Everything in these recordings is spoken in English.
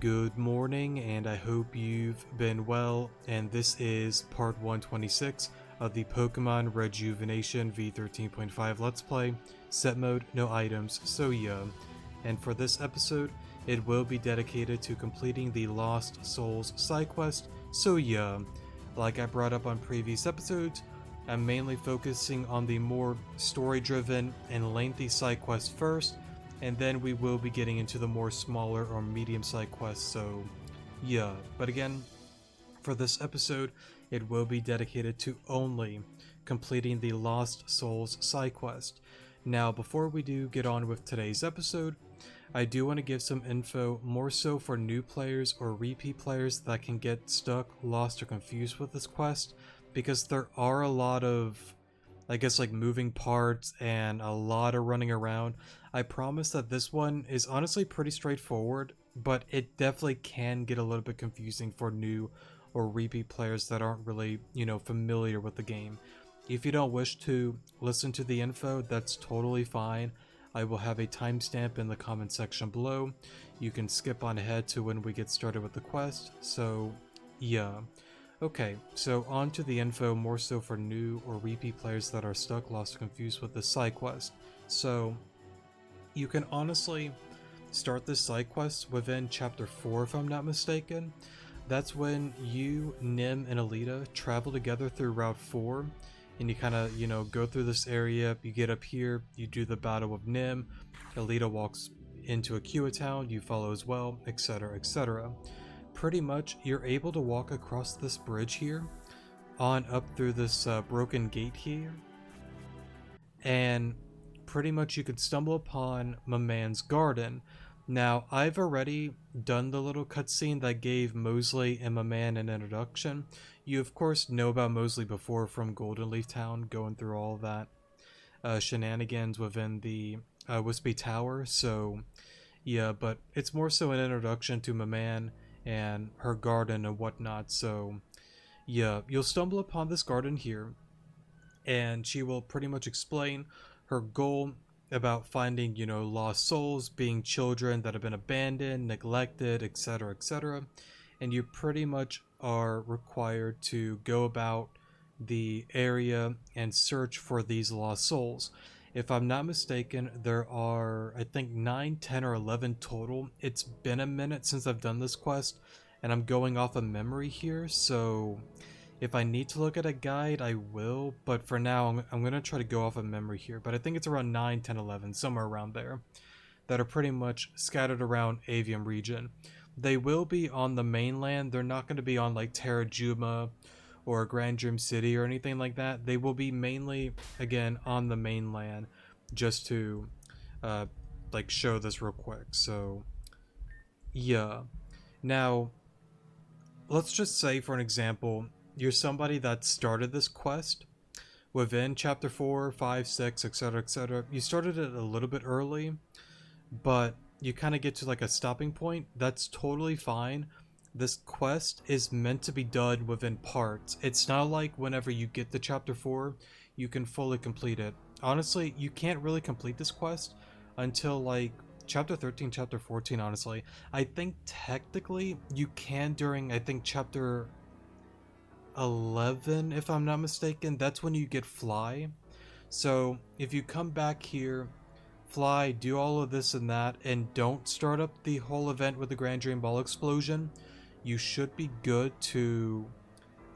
Good morning, and I hope you've been well, and this is part 126 of the Pokemon Rejuvenation V13.5 Let's Play, set mode, no items, so yeah. And for this episode, it will be dedicated to completing the Lost Souls Sidequest, so yeah. Like I brought up on previous episodes, I'm mainly focusing on the more story-driven and lengthy side quests first, and then we will be getting into the more smaller or medium side quests, so yeah. But again, for this episode, it will be dedicated to only completing the Lost Souls side quest. Now, before we do get on with today's episode, I do want to give some info more so for new players or repeat players that can get stuck, lost, or confused with this quest, because there are a lot of, I guess, like moving parts and a lot of running around. I promise that this one is honestly pretty straightforward, but it definitely can get a little bit confusing for new or repeat players that aren't really, familiar with the game. If you don't wish to listen to the info, that's totally fine. I will have a timestamp in the comment section below. You can skip on ahead to when we get started with the quest, so yeah. Okay, so on to the info more so for new or repeat players that are stuck, lost, or confused with the side quest. So, you can honestly start this side quest within chapter 4 if I'm not mistaken. That's when you, Nim, and Alita travel together through Route 4, and you kind of, go through this area. You get up here, you do the battle with Nim, Alita walks into Akua Town, you follow as well, etc., etc. Pretty much, you're able to walk across this bridge here, on up through this broken gate here, and pretty much you could stumble upon my man's garden. Now, I've already done the little cutscene that gave Mosley and my man an introduction. You, of course, know about Mosley before from Golden Leaf Town, going through all of that shenanigans within the Wispy Tower, so yeah, but it's more so an introduction to my man and her garden and whatnot, so yeah, you'll stumble upon this garden here, and she will pretty much explain her goal about finding, lost souls, being children that have been abandoned, neglected, etc., etc. And you pretty much are required to go about the area and search for these lost souls. If I'm not mistaken, there are, I think, 9, 10, or 11 total. It's been a minute since I've done this quest, and I'm going off of memory here, so if I need to look at a guide, I will, but for now, I'm going to try to go off of memory here. But I think it's around 9, 10, 11, somewhere around there, that are pretty much scattered around Avium region. They will be on the mainland. They're not going to be on like Terrajuma or Grand Dream City or anything like that. They will be mainly, again, on the mainland, just to uh, like show this real quick. So, yeah. Now, let's just say, for an example, you're somebody that started this quest within chapter 4, 5, 6, etc., etc. You started it a little bit early, but you kind of get to like a stopping point. That's totally fine. This quest is meant to be done within parts. It's not like whenever you get to chapter 4, you can fully complete it. Honestly, you can't really complete this quest until like chapter 13, chapter 14, honestly. I think technically you can during, I think, chapter 11, if I'm not mistaken. That's when you get Fly. So if you come back here, Fly, do all of this and that, and don't start up the whole event with the Grand Dream Ball explosion, you should be good to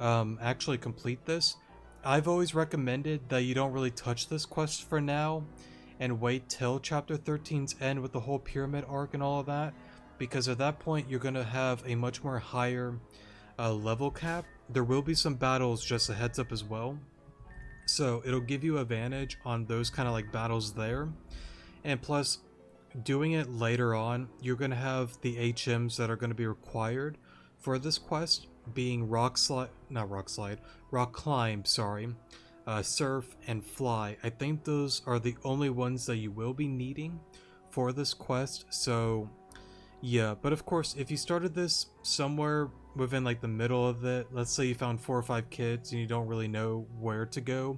actually complete this. I've always recommended that you don't really touch this quest for now and wait till chapter 13's end with the whole pyramid arc and all of that, because at that point you're going to have a much more higher level cap. There will be some battles, just a heads up as well, so it'll give you advantage on those kind of like battles there. And plus, doing it later on, you're going to have the HMs that are going to be required for this quest, being rock climb, sorry, surf, and fly. I think those are the only ones that you will be needing for this quest, so yeah. But of course, if you started this somewhere within like the middle of it, let's say you found 4 or 5 kids and you don't really know where to go,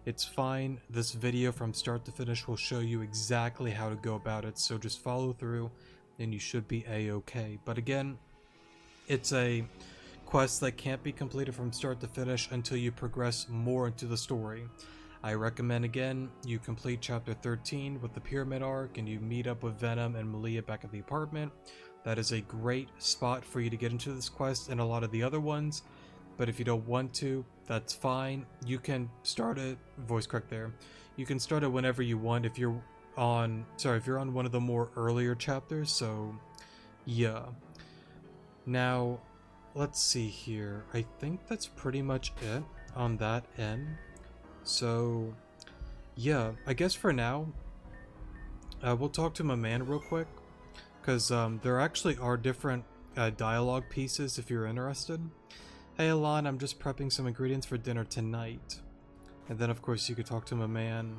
it's fine. This video from start to finish will show you exactly how to go about it, so just follow through and you should be a-okay. But again, it's a quest that can't be completed from start to finish until you progress more into the story. I recommend again you complete chapter 13 with the pyramid arc and you meet up with Venom and Malia back at the apartment. That is a great spot for you to get into this quest and a lot of the other ones. But if you don't want to, that's fine. You can start it, voice crack there. You can start it whenever you want if you're on, if you're on one of the more earlier chapters, so yeah. Now, let's see here. I think that's pretty much it on that end. So, yeah, I guess for now, we'll talk to my man real quick, because there actually are different dialogue pieces if you're interested. Hey Alon, I'm just prepping some ingredients for dinner tonight. And then of course you could talk to my man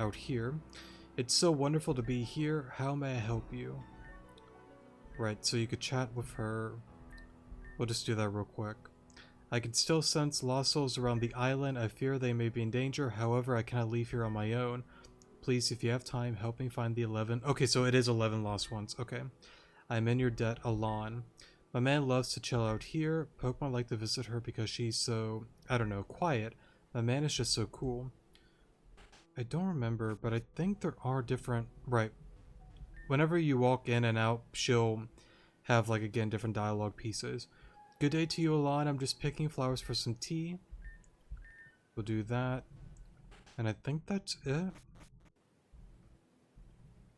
out here. It's so wonderful to be here. How may I help you? Right, so you could chat with her. We'll just do that real quick. I can still sense lost souls around the island. I fear they may be in danger. However, I cannot leave here on my own. Please, if you have time, help me find the 11. Okay, so it is 11 lost ones. Okay. I'm in your debt, Alon. My man loves to chill out here. Pokemon like to visit her because she's so, I don't know, quiet. My man is just so cool. I don't remember, but I think there are different... Right. Whenever you walk in and out, she'll have, like, again, different dialogue pieces. Good day to you, Alon. I'm just picking flowers for some tea. We'll do that. And I think that's it.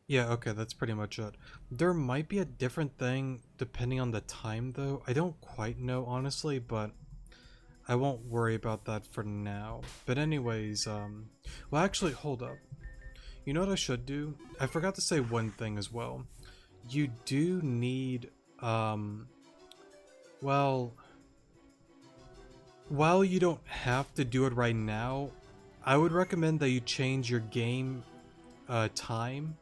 Yeah, okay, that's pretty much it. There might be a different thing depending on the time, though. I don't quite know, honestly, but I won't worry about that for now. But anyways, well, actually, hold up. You know what I should do? I forgot to say one thing as well. You do need, well, while you don't have to do it right now, I would recommend that you change your game time,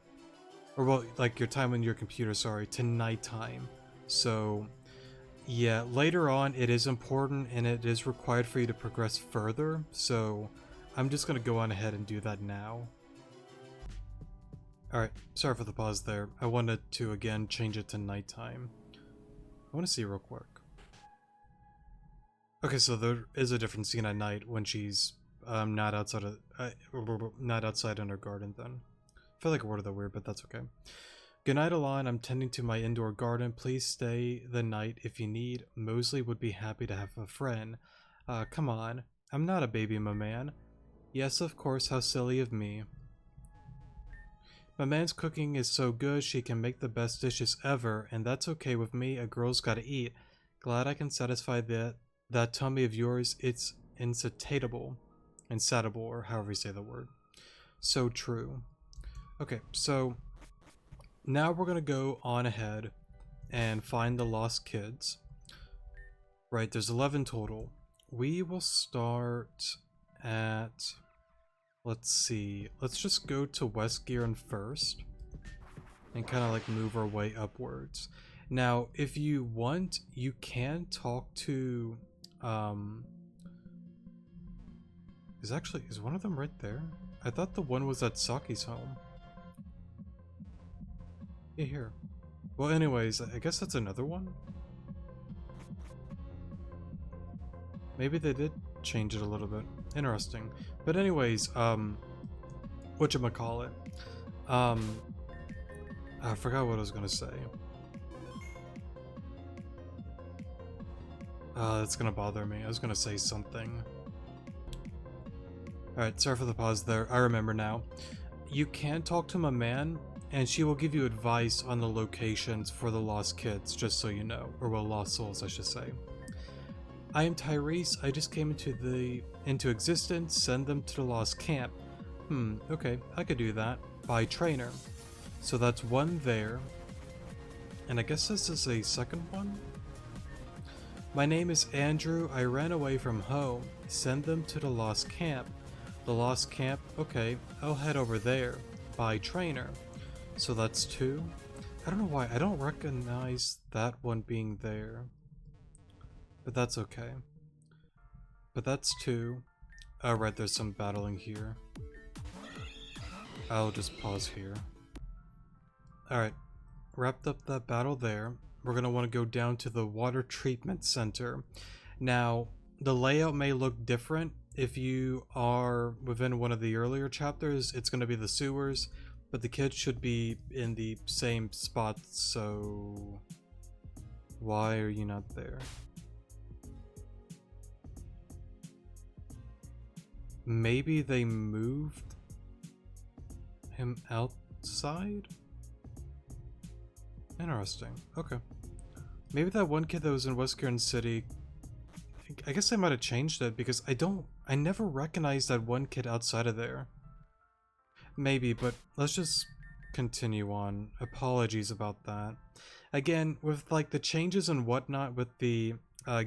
or well, like your time on your computer, sorry, to nighttime. So yeah, later on it is important and it is required for you to progress further, so I'm just gonna go on ahead and do that now. Alright, sorry for the pause there. I wanted to again change it to nighttime. I want to see real quick. Okay, so there is a different scene at night when she's not outside of not outside in her garden. Then I feel like I worded that weird, but that's okay. Good night, Alon. I'm tending to my indoor garden. Please stay the night if you need. Mosley would be happy to have a friend. Come on. I'm not a baby, my man. Yes, of course. How silly of me. My man's cooking is so good, she can make the best dishes ever, and that's okay with me. A girl's gotta eat. Glad I can satisfy that tummy of yours. It's insatiable. Insatiable, or however you say the word. So true. Okay, so now we're gonna go on ahead and find the lost kids. Right, there's 11 total. We will start at... Let's see. Let's just go to West Gearan first and kind of like move our way upwards. Now, if you want, you can talk to is one of them right there? I thought the one was at Saki's home. Yeah, here. Well, anyways, I guess that's another one. Maybe they did change it a little bit. Interesting. But anyways, whatchamacallit? I forgot what I was gonna say. That's gonna bother me. I was gonna say something. Alright, sorry for the pause there. I remember now. You can talk to my man, and she will give you advice on the locations for the lost kids, just so you know. Or well, lost souls, I should say. I am Tyrese. I just came into existence. Send them to the lost camp. Okay, I could do that. By trainer. So that's one there. And I guess this is a second one? My name is Andrew. I ran away from home. Send them to the lost camp. The lost camp? Okay, I'll head over there. By trainer. So that's two. I don't know why. I don't recognize that one being there. But that's okay. But that's two. Oh, right, there's some battling here. I'll just pause here. Alright. wrapped up that battle there. We're going to want to go down to the water treatment center. Now, the layout may look different. If you are within one of the earlier chapters, it's going to be the sewers, but the kids should be in the same spot, so why are you not there? Maybe they moved him outside? Interesting. Okay. Maybe that one kid that was in West Kern City, I guess I might have changed it because I never recognized that one kid outside of there. Maybe, but let's just continue on. Apologies about that. Again, with like the changes and whatnot with the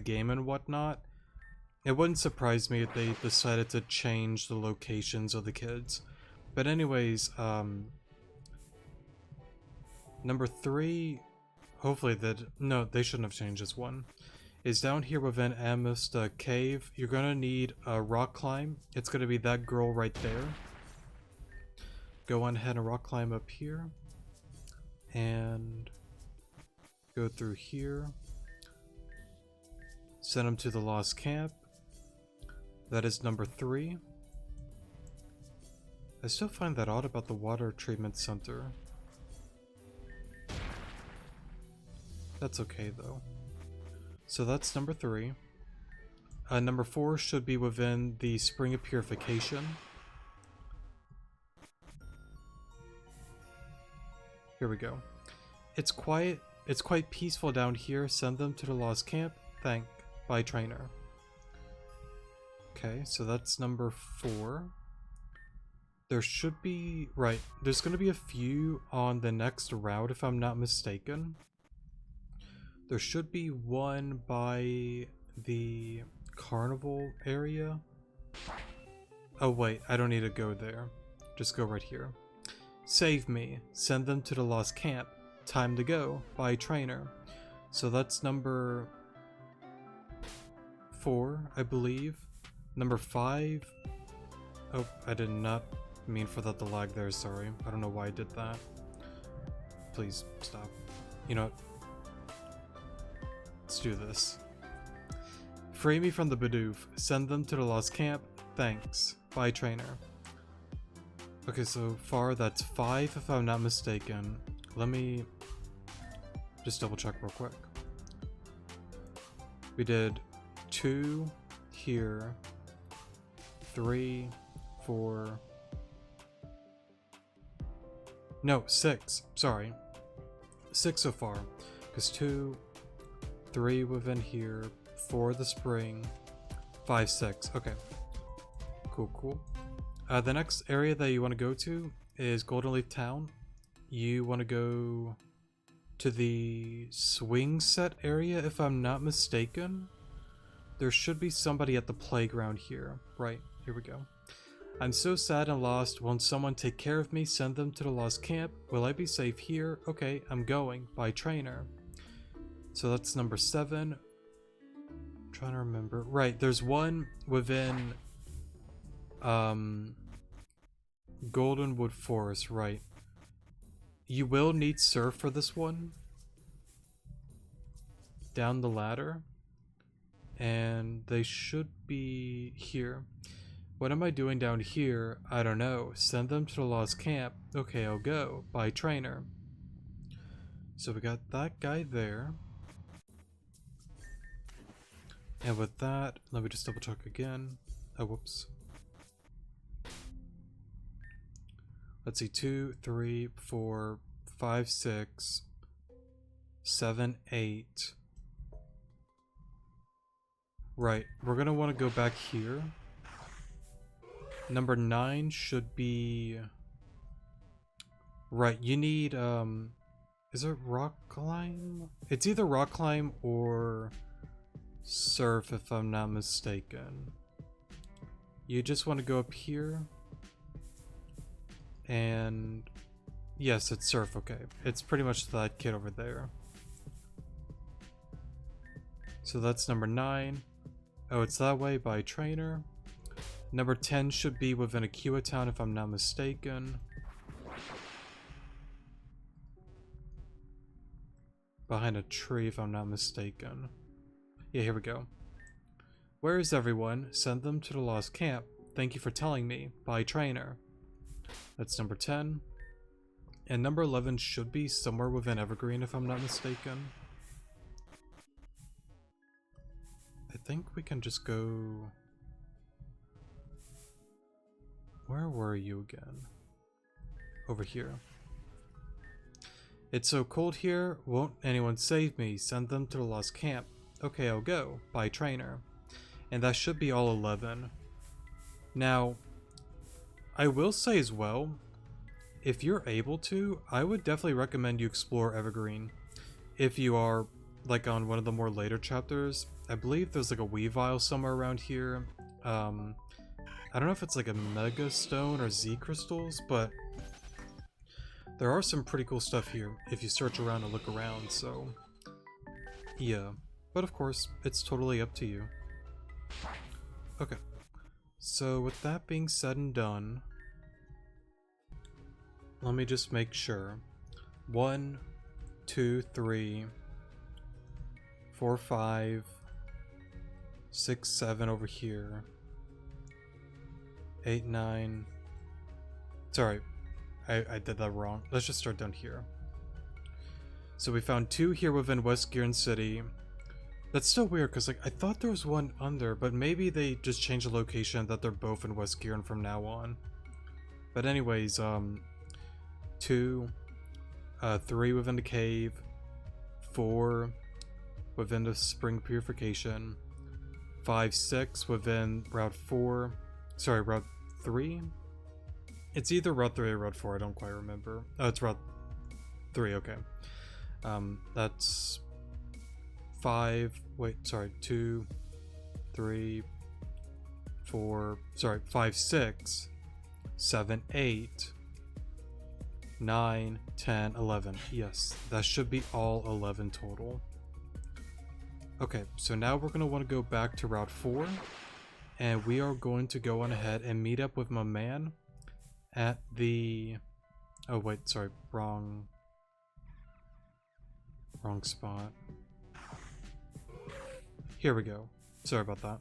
game and whatnot, it wouldn't surprise me if they decided to change the locations of the kids. But anyways, number 3, hopefully no, they shouldn't have changed this one, is down here within Amist Cave. You're gonna need a rock climb. It's gonna be that girl right there. Go on ahead and rock climb up here. And go through here. Send them to the Lost Camp. That is number 3. I still find that odd about the water treatment center. That's okay though. So that's number 3. Number 4 should be within the Spring of Purification. Here we go. It's quiet. It's quite peaceful down here. Send them to the Lost Camp. Thank. By trainer. Okay, so that's number 4. There should be... Right, there's going to be a few on the next route if I'm not mistaken. There should be one by the carnival area. Oh wait, I don't need to go there. Just go right here. Save me. Send them to the Lost Camp. Time to go. By trainer. So that's number 4, I believe. Number 5. Oh, I did not mean for that to lag there, sorry. I don't know why I did that. Please stop. You know what? Let's do this. Free me from the Bidoof. Send them to the Lost Camp. Thanks. Bye, trainer. Okay, so far that's 5 if I'm not mistaken. Let me just double check real quick. We did 2 here, 3, 4, no, 6, sorry. 6 so far, because 2, 3 within here, 4 the spring, 5, 6, okay. Cool. The next area that you want to go to is Golden Leaf Town. You want to go to the swing set area if I'm not mistaken. There should be somebody at the playground here. Right, here we go. I'm so sad and lost. Won't someone take care of me? Send them to the Lost Camp. Will I be safe here? Okay, I'm going. By trainer. So that's number 7. I'm trying to remember. Right, there's one within Goldenwood Forest, right. You will need surf for this one. Down the ladder. And they should be here. What am I doing down here? I don't know. Send them to the Lost Camp. Okay, I'll go. By trainer. So we got that guy there. And with that, let me just double check again. Oh, whoops. Let's see, 2, 3, 4, 5, 6, 7, 8. Right, we're gonna want to go back here. Number 9 should be... Right, you need, is it rock climb? It's either rock climb or surf if I'm not mistaken. You just want to go up here. And yes, it's surf, okay. It's pretty much that kid over there. So that's number 9. Oh, it's that way by trainer. Number 10 should be within Akua Town if I'm not mistaken. behind a tree if I'm not mistaken. Yeah, here we go. Where is everyone? Send them to the lost camp. Thank you for telling me. By trainer. That's number 10. And number 11 should be somewhere within Evergreen if I'm not mistaken. I think we can just go... Where were you again? Over here. It's so cold here. Won't anyone save me? Send them to the lost camp. Okay, I'll go. By trainer. And that should be all 11. Now, I will say as well, if you're able to, I would definitely recommend you explore Evergreen. If you are, like, on one of the more later chapters, I believe there's like a Weavile somewhere around here. I don't know if it's like a Mega Stone or Z Crystals, but there are some pretty cool stuff here if you search around and look around, so yeah. But of course, it's totally up to you. Okay. So with that being said and done, let me just make sure. 1, 2, 3, 4, 5, 6, 7 over here. 8, 9. Sorry, I did that wrong. Let's just start down here. So we found 2 here within West Gearan City. That's still weird because, like, I thought there was one under, but maybe they just changed the location that they're both in West Gearan from now on. But anyways, 2, 3 within the cave, 4 within the spring purification, 5, 6 within Route 4. Sorry, Route 3? It's either Route 3 or Route 4, I don't quite remember. Oh, it's Route 3, okay. That's 5, wait, sorry, 2, 3, 4, sorry, 5, 6, 7, 8, 9, 10, 11. Yes, that should be all 11 total. Okay, so now we're going to want to go back to Route 4, and we are going to go on ahead and meet up with my man at the... Oh wait, sorry, wrong spot. Here we go. Sorry about that.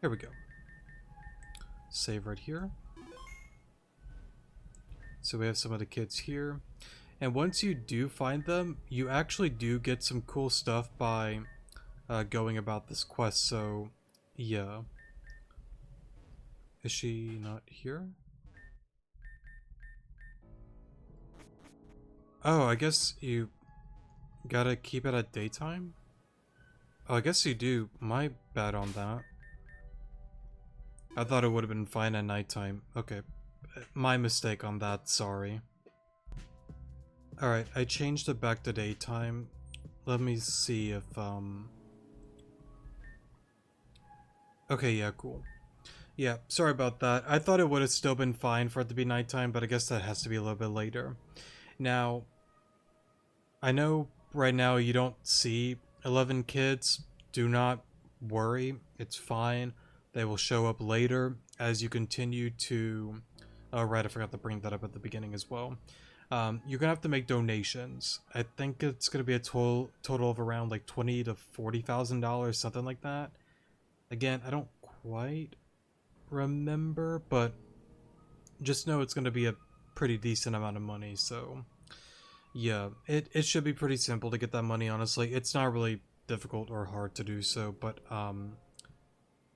Here we go. Save right here. So we have some of the kids here. And once you do find them, you actually do get some cool stuff by going about this quest, so yeah. Is she not here? Oh, I guess you gotta keep it at daytime? Oh, I guess you do. My bad on that. I thought it would have been fine at nighttime. Okay. My mistake on that, sorry. Alright, I changed it back to daytime. Let me see if, Okay, yeah, cool. Yeah, sorry about that. I thought it would have still been fine for it to be nighttime, but I guess that has to be a little bit later. Now, I know right now you don't see 11 kids. Do not worry. It's fine. They will show up later as you continue to... Oh, right, I forgot to bring that up at the beginning as well. You're gonna have to make donations. I think it's gonna be a total of around like $20,000 to $40,000, something like that. Again, I don't quite remember, but just know it's gonna be a pretty decent amount of money. So yeah, it should be pretty simple to get that money. Honestly, it's not really difficult or hard to do so. But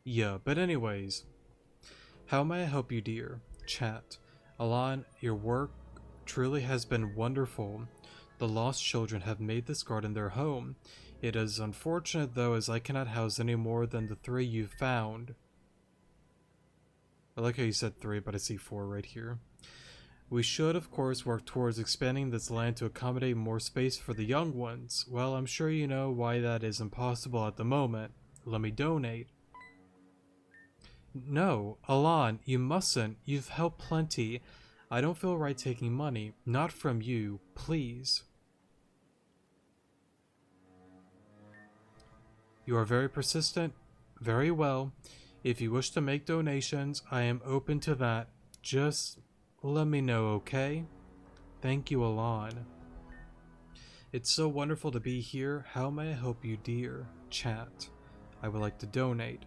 yeah. But anyways, how may I help you, dear? Chat. Alan, your work truly has been wonderful. The lost children have made this garden their home. It is unfortunate, though, as I cannot house any more than the 3 you found. I like how you said 3, but I see 4 right here. We should, of course, work towards expanding this land to accommodate more space for the young ones. Well, I'm sure you know why that is impossible at the moment. Let me donate. No, Alan, you mustn't. You've helped plenty. I don't feel right taking money. Not from you, please. You are very persistent. Very well. If you wish to make donations, I am open to that. Just let me know, okay? Thank you, Alan. It's so wonderful to be here. How may I help you, dear? Chat. I would like to donate.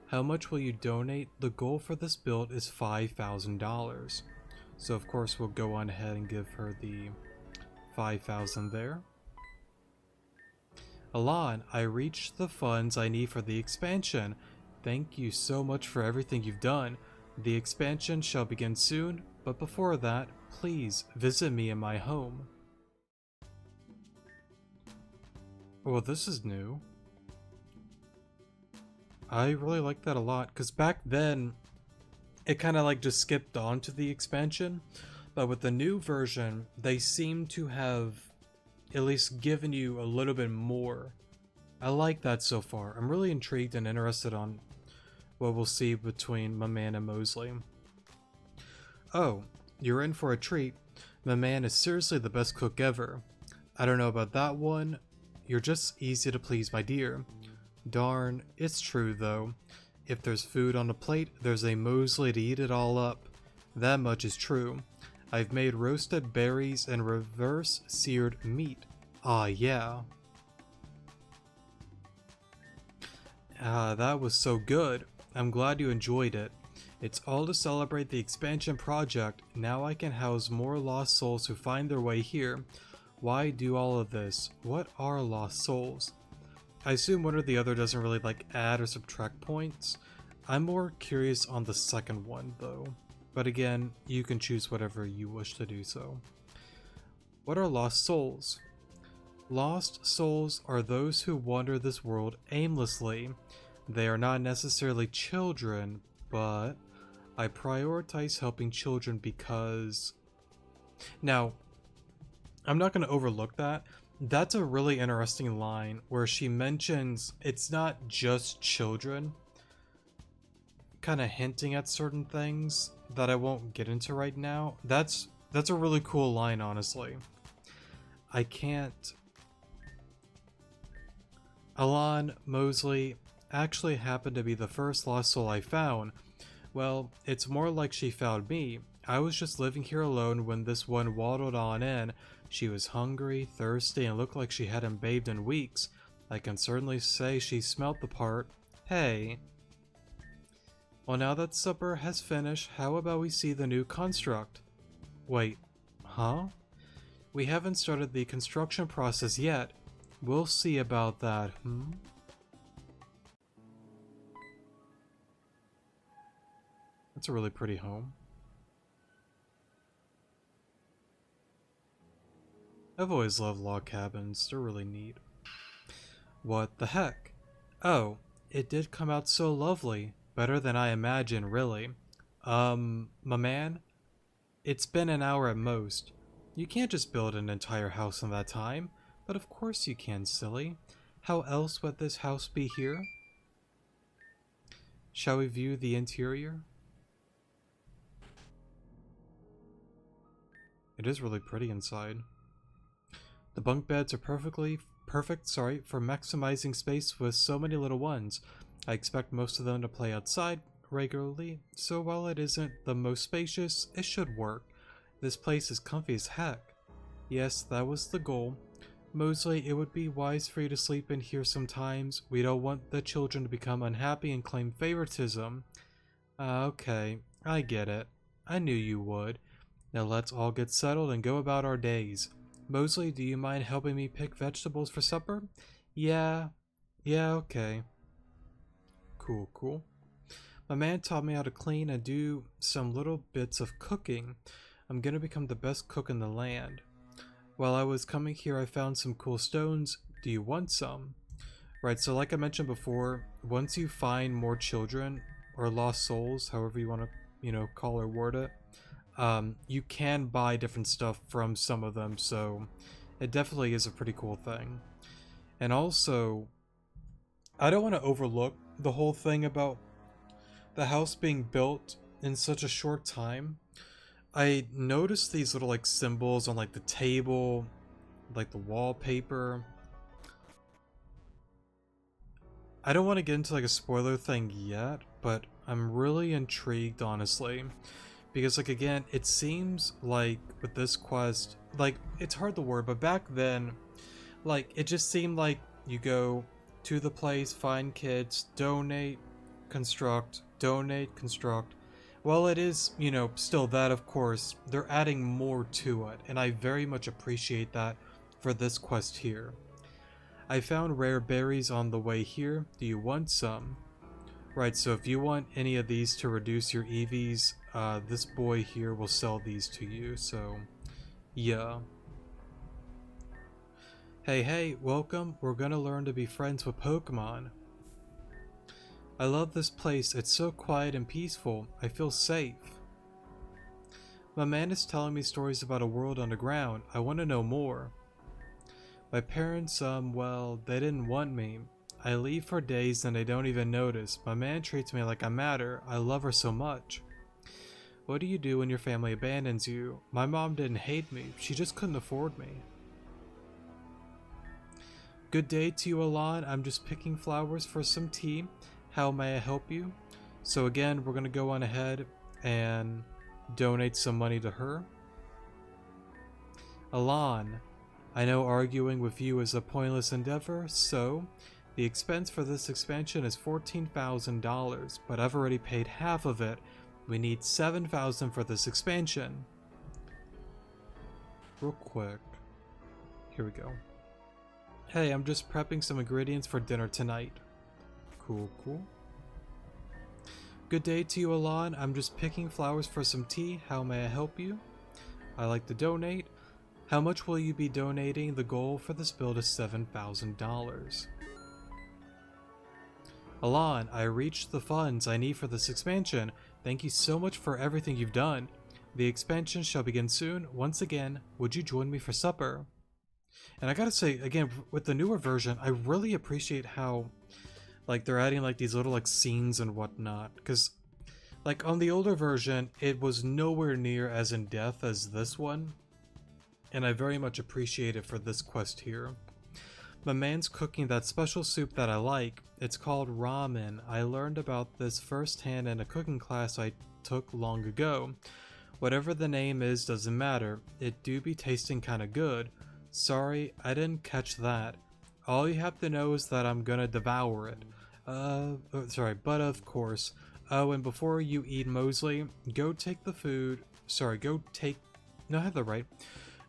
How much will you donate? The goal for this build is $5,000. So of course we'll go on ahead and give her the 5,000 there. Alon, I reached the funds I need for the expansion. Thank you so much for everything you've done. The expansion shall begin soon, but before that, please visit me in my home. Well, this is new. I really like that a lot, because back then, it kind of like just skipped on to the expansion, but with the new version, they seem to have at least given you a little bit more. I like that so far. I'm really intrigued and interested on what we'll see between my man and Mosley. Oh, you're in for a treat. My man is seriously the best cook ever. I don't know about that one. You're just easy to please, my dear. Darn, it's true though. If there's food on a plate, there's a Mosley to eat it all up. That much is true. I've made roasted berries and reverse seared meat. Ah, yeah. Ah, that was so good. I'm glad you enjoyed it. It's all to celebrate the expansion project. Now I can house more lost souls who find their way here. Why do all of this? What are lost souls? I assume one or the other doesn't really like add or subtract points. I'm more curious on the second one though. But again, you can choose whatever you wish to do so. What are lost souls? Lost souls are those who wander this world aimlessly. They are not necessarily children, but I prioritize helping children because... Now, I'm not going to overlook that. That's a really interesting line where she mentions it's not just children, kind of hinting at certain things that I won't get into right now. That's a really cool line, honestly. I can't... Alon Mosley actually happened to be the first lost soul I found. Well, it's more like she found me. I was just living here alone when this one waddled on in. She was hungry, thirsty, and looked like she hadn't bathed in weeks. I can certainly say she smelt the part. Hey. Well, now that supper has finished, how about we see the new construct? Wait, huh? We haven't started the construction process yet. We'll see about that, That's a really pretty home. I've always loved log cabins, they're really neat. What the heck? Oh, it did come out so lovely. Better than I imagined, really. My man? It's been an hour at most. You can't just build an entire house in that time. But of course you can, silly. How else would this house be here? Shall we view the interior? It is really pretty inside. The bunk beds are perfect, for maximizing space with so many little ones. I expect most of them to play outside regularly, so while it isn't the most spacious, it should work. This place is comfy as heck. Yes, that was the goal. Mosley, it would be wise for you to sleep in here sometimes. We don't want the children to become unhappy and claim favoritism. Okay, I get it. I knew you would. Now let's all get settled and go about our days. Mosley, do you mind helping me pick vegetables for supper? Yeah, okay. Cool. My man taught me how to clean and do some little bits of cooking. I'm gonna become the best cook in the land. While I was coming here, I found some cool stones. Do you want some? Right, so like I mentioned before, once you find more children, or lost souls, however you want to, call or word it, you can buy different stuff from some of them, so it definitely is a pretty cool thing. And also, I don't want to overlook the whole thing about the house being built in such a short time. I noticed these little like symbols on like the table, like the wallpaper. I don't want to get into like a spoiler thing yet, but I'm really intrigued, honestly, Because, like, again, it seems like with this quest, like, it's hard to word, but back then, like, it just seemed like you go to the place, find kids, donate, construct. Well, it is, you know, still that, of course, they're adding more to it, and I very much appreciate that for this quest here. I found rare berries on the way here. Do you want some? Right, so if you want any of these to reduce your EVs, this boy here will sell these to you, so yeah. Hey, welcome. We're gonna learn to be friends with Pokemon. I love this place. It's so quiet and peaceful. I feel safe. My man is telling me stories about a world underground. I want to know more. My parents, well, they didn't want me. I leave for days and they don't even notice. My man treats me like I matter. I love her so much. What do you do when your family abandons you? My mom didn't hate me. She just couldn't afford me. Good day to you, Alon. I'm just picking flowers for some tea. How may I help you? So again, we're going to go on ahead and donate some money to her. Alon, I know arguing with you is a pointless endeavor, so the expense for this expansion is $14,000, but I've already paid half of it. We need $7,000 for this expansion. Real quick. Here we go. Hey, I'm just prepping some ingredients for dinner tonight. Cool. Good day to you, Alon. I'm just picking flowers for some tea. How may I help you? I like to donate. How much will you be donating? The goal for this build is $7,000. Alon, I reached the funds I need for this expansion. Thank you so much for everything you've done. The expansion shall begin soon. Once again, would you join me for supper? And I gotta say, again, with the newer version, I really appreciate how, like, they're adding, like, these little, like, scenes and whatnot. Because, like, on the older version, it was nowhere near as in-depth as this one. And I very much appreciate it for this quest here. My man's cooking that special soup that I like. It's called ramen. I learned about this firsthand in a cooking class I took long ago. Whatever the name is doesn't matter. It do be tasting kinda good. Sorry, I didn't catch that. All you have to know is that I'm gonna devour it. Sorry, but of course. Oh, and before you eat, Mosley, go take the food. Sorry, no, I have that right.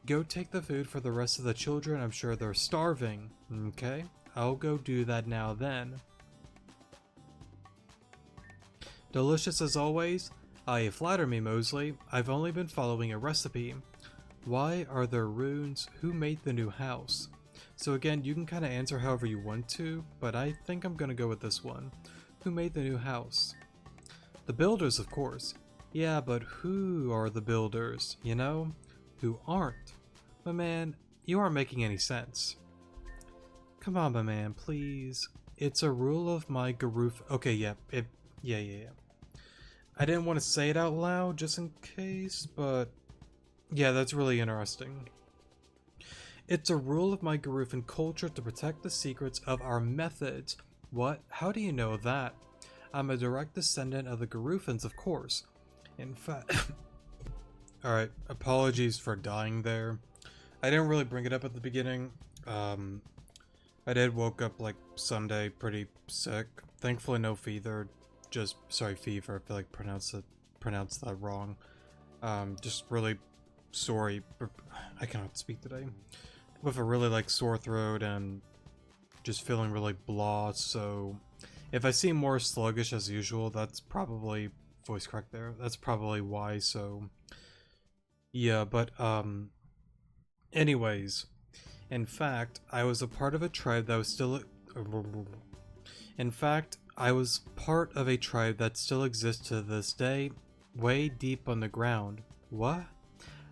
Go take the food for the rest of the children. I'm sure they're starving. Okay, I'll go do that now then. Delicious as always? You flatter me, Mosley. I've only been following a recipe. Why are there runes? Who made the new house? So again, you can kind of answer however you want to, but I think I'm gonna go with this one. Who made the new house? The builders, of course. Yeah, but who are the builders, you know? Who aren't? My man, you aren't making any sense. Come on, my man, please. It's a rule of my Garuf. Okay, yeah. I didn't want to say it out loud just in case, but yeah, that's really interesting. It's a rule of my Garufan culture to protect the secrets of our methods. What? How do you know that? I'm a direct descendant of the Garufans, of course. In fact... Alright, apologies for dying there. I didn't really bring it up at the beginning. I did woke up like Sunday pretty sick. Thankfully no fever. Fever. I feel like pronounced that wrong. Just really sorry. I cannot speak today. With a really like sore throat and just feeling really blah, so if I seem more sluggish as usual, that's probably voice crack there. That's probably why, so yeah, but anyways, in fact, I was a part of a tribe that was still I was part of a tribe that still exists to this day, way deep on the ground. What?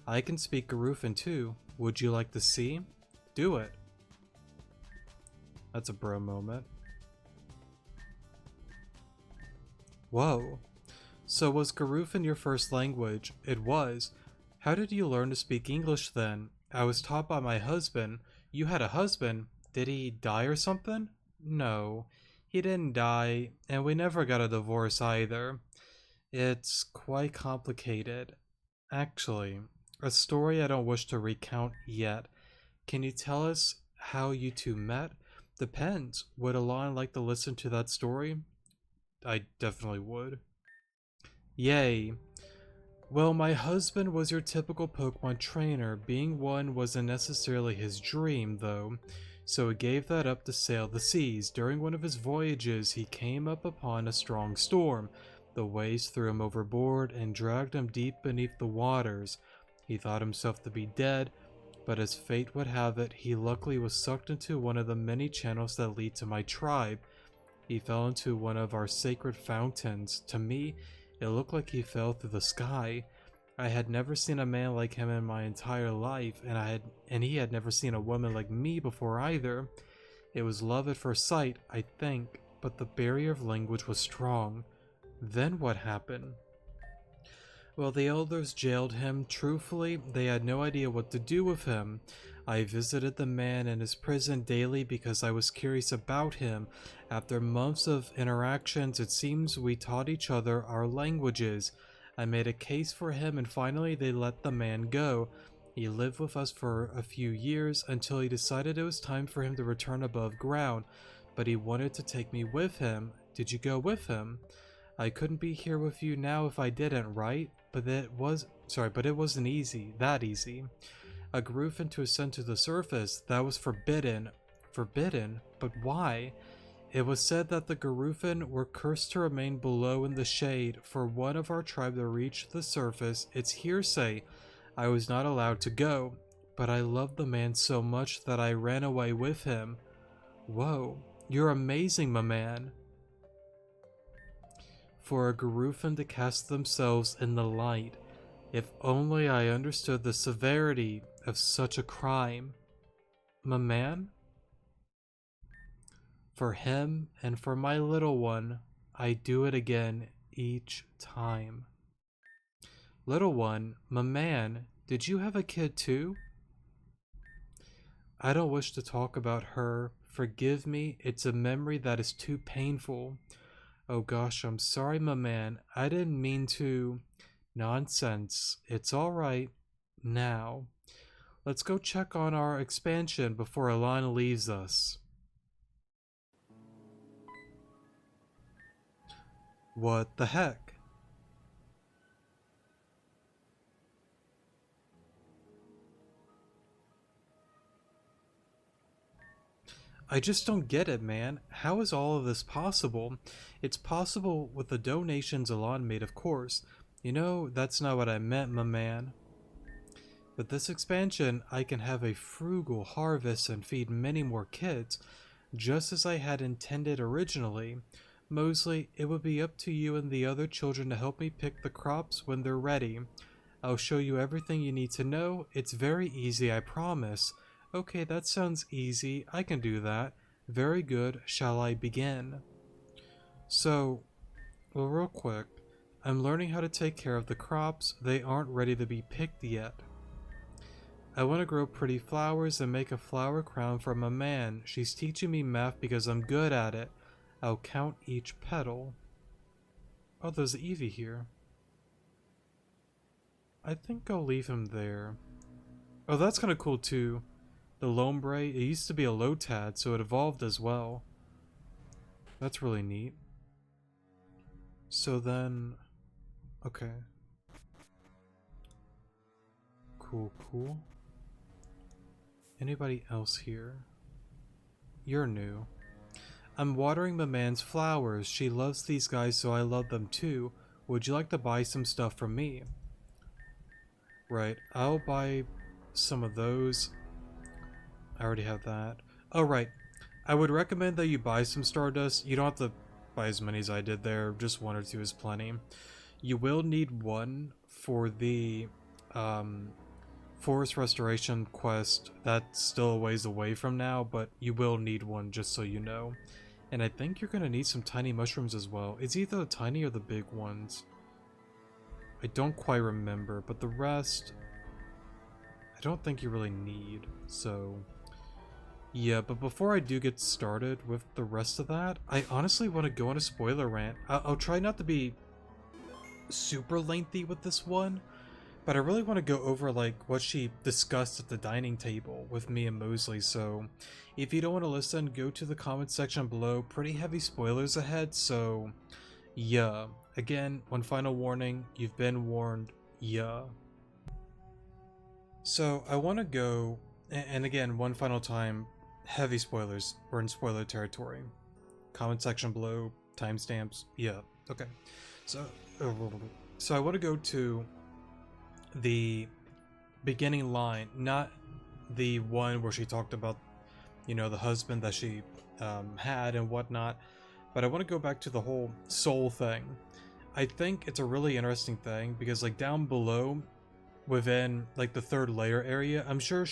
I can speak Garufan too. Would you like to see? Do it. That's a bro moment. Whoa. So was Garufan your first language? It was. How did you learn to speak English then? I was taught by my husband. You had a husband? Did he die or something? No. He didn't die, and we never got a divorce either. It's quite complicated. Actually, a story I don't wish to recount yet. Can you tell us how you two met? Depends. Would Alon like to listen to that story? I definitely would. Yay. Well, my husband was your typical Pokemon trainer. Being one wasn't necessarily his dream, though, so he gave that up to sail the seas. During one of his voyages, he came up upon a strong storm. The waves threw him overboard and dragged him deep beneath the waters. He thought himself to be dead, but as fate would have it, he luckily was sucked into one of the many channels that lead to my tribe. He fell into one of our sacred fountains. To me, it looked like he fell through the sky. I had never seen a man like him in my entire life, and he had never seen a woman like me before either. It was love at first sight, I think, but the barrier of language was strong. Then what happened? Well, the elders jailed him. Truthfully, they had no idea what to do with him. I visited the man in his prison daily because I was curious about him. After months of interactions, it seems we taught each other our languages. I made a case for him and finally they let the man go. He lived with us for a few years until he decided it was time for him to return above ground, but he wanted to take me with him. Did you go with him? I couldn't be here with you now if I didn't, right? But it wasn't that easy. A Garufin to ascend to the surface, that was forbidden. Forbidden? But why? It was said that the Garufin were cursed to remain below in the shade. For one of our tribe to reach the surface, it's hearsay. I was not allowed to go, but I loved the man so much that I ran away with him. Whoa, you're amazing, my man. For a Garufin to cast themselves in the light. If only I understood the severity of such a crime. My man? For him and for my little one, I do it again each time. Little one, my man, did you have a kid too? I don't wish to talk about her. Forgive me, it's a memory that is too painful. Oh gosh, I'm sorry, my man. I didn't mean to. Nonsense. It's alright. Now, let's go check on our expansion before Alana leaves us. What the heck? I just don't get it, man. How is all of this possible? It's possible with the donations Alon made, of course. You know, that's not what I meant, my man. With this expansion, I can have a frugal harvest and feed many more kids, just as I had intended originally. Mosley, it would be up to you and the other children to help me pick the crops when they're ready. I'll show you everything you need to know. It's very easy, I promise. Okay, that sounds easy. I can do that. Very good. Shall I begin? So, well, real quick, I'm learning how to take care of the crops. They aren't ready to be picked yet. I want to grow pretty flowers and make a flower crown from a man. She's teaching me math because I'm good at it. I'll count each petal. Oh, there's Evie here. I think I'll leave him there. Oh, that's kind of cool too. The Lombre, it used to be a Lotad, so it evolved as well. That's really neat. So then... okay. Cool, cool. Anybody else here? You're new. I'm watering the man's flowers. She loves these guys, so I love them too. Would you like to buy some stuff from me? Right, I'll buy some of those. I already have that. Oh, right. I would recommend that you buy some Stardust. You don't have to buy as many as I did there. Just one or two is plenty. You will need one for the Forest Restoration quest. That's still a ways away from now, but you will need one just so you know. And I think you're going to need some tiny mushrooms as well. It's either the tiny or the big ones. I don't quite remember, but the rest I don't think you really need, so... yeah, but before I do get started with the rest of that, I honestly want to go on a spoiler rant. I'll try not to be super lengthy with this one, but I really want to go over like what she discussed at the dining table with me and Mosley. So if you don't want to listen, go to the comment section below. Pretty heavy spoilers ahead, so yeah. Again, one final warning, you've been warned, yeah. So I want to go, and again, one final time, heavy spoilers. We're in spoiler territory. Comment section below, timestamps, yeah, okay. So, so I want to go to the beginning line, not the one where she talked about, you know, the husband that she had and whatnot, but I want to go back to the whole soul thing. I think it's a really interesting thing because like down below within like the third layer area, I'm sure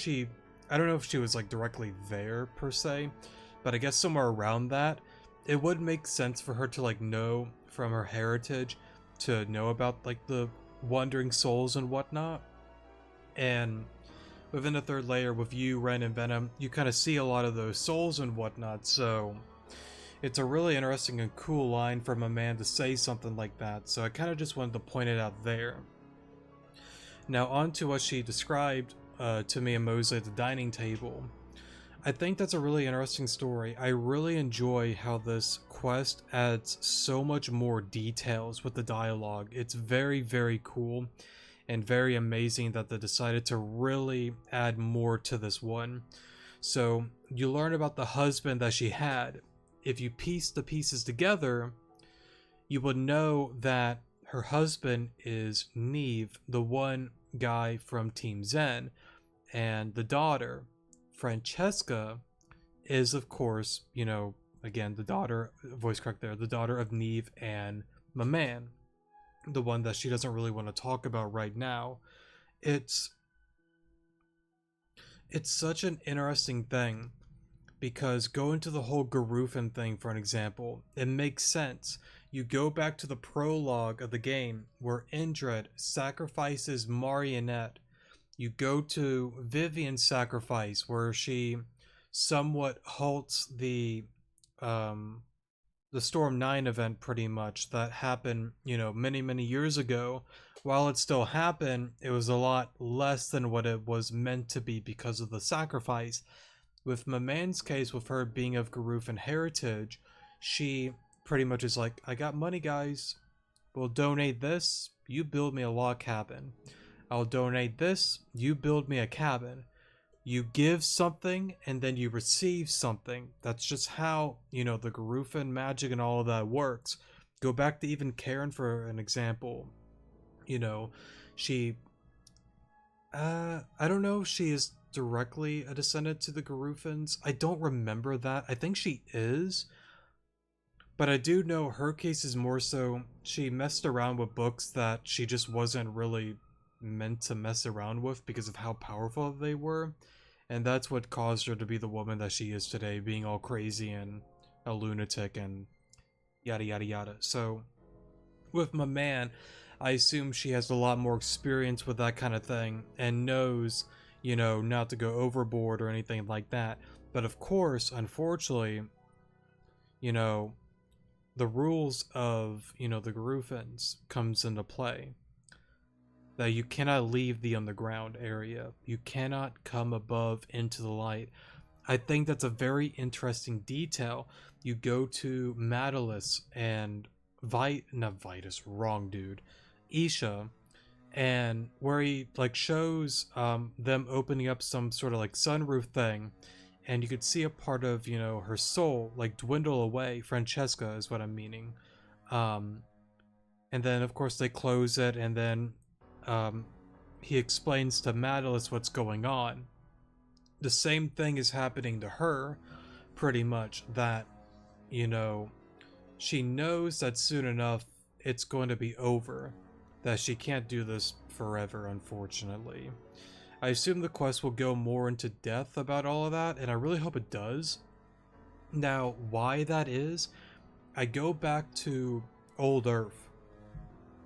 I don't know if she was like directly there per se, but I guess somewhere around that, it would make sense for her to like know from her heritage to know about like the wandering souls and whatnot. And within the third layer with you, Ren, and Venom, you kind of see a lot of those souls and whatnot, so it's a really interesting and cool line from a man to say something like that, so I kind of just wanted to point it out there. Now on to what she described to me and Mosley at the dining table. I think that's a really interesting story. I really enjoy how this quest adds so much more details with the dialogue. It's very, very cool and very amazing that they decided to really add more to this one. So you learn about the husband that she had. If you piece the pieces together, you would know that her husband is Neve, the one guy from Team Zen, and the daughter, Francesca, is of course, you know, again, the daughter, voice correct there, the daughter of Neve and my man, the one that she doesn't really want to talk about right now. It's such an interesting thing because go into the whole Garufin thing for an example. It makes sense. You go back to the prologue of the game where Indred sacrifices Marionette. You go to Vivian's sacrifice where she somewhat halts the Storm 9 event pretty much that happened, you know, many years ago. While it still happened, it was a lot less than what it was meant to be because of the sacrifice. With my man's case, with her being of Garufin heritage, she pretty much is like, I got money, guys. We'll donate this, you build me a log cabin. I'll donate this, you build me a cabin. You give something and then you receive something. That's just how, you know, the Garufin magic and all of that works. Go back to even Karen for an example. You know, she I don't know if she is directly a descendant to the Garufins. I don't remember that. I think she is. But I do know her case is more so she messed around with books that she just wasn't really meant to mess around with because of how powerful they were. And that's what caused her to be the woman that she is today, being all crazy and a lunatic and yada yada yada. So with my man, I assume she has a lot more experience with that kind of thing and knows, you know, not to go overboard or anything like that. But of course, unfortunately, you know, the rules of, you know, the Garufins comes into play. That you cannot leave the underground area. You cannot come above into the light. I think that's a very interesting detail. You go to Madalis and not Vitus, wrong dude, Isha, and where he like shows them opening up some sort of like sunroof thing, and you could see a part of, you know, her soul like dwindle away. Francesca is what I'm meaning. And then of course they close it, and then he explains to Madalis what's going on. The same thing is happening to her, pretty much, that, you know, she knows that soon enough it's going to be over, that she can't do this forever, unfortunately. I assume the quest will go more into depth about all of that, and I really hope it does. Now, why that is, I go back to Old Earth,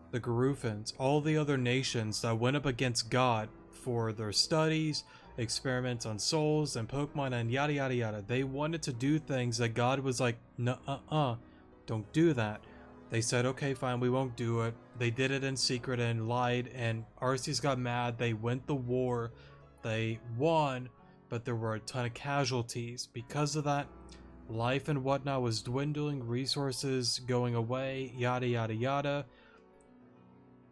the Garufins, all the other nations that went up against God for their studies, experiments on souls and Pokemon and yada yada yada. They wanted to do things that God was like, nuh-uh-uh, don't do that. They said, okay, fine, we won't do it. They did it in secret and lied, and Arceus got mad. They went the war. They won, but there were a ton of casualties. Because of that, life and whatnot was dwindling, resources going away, yada yada yada.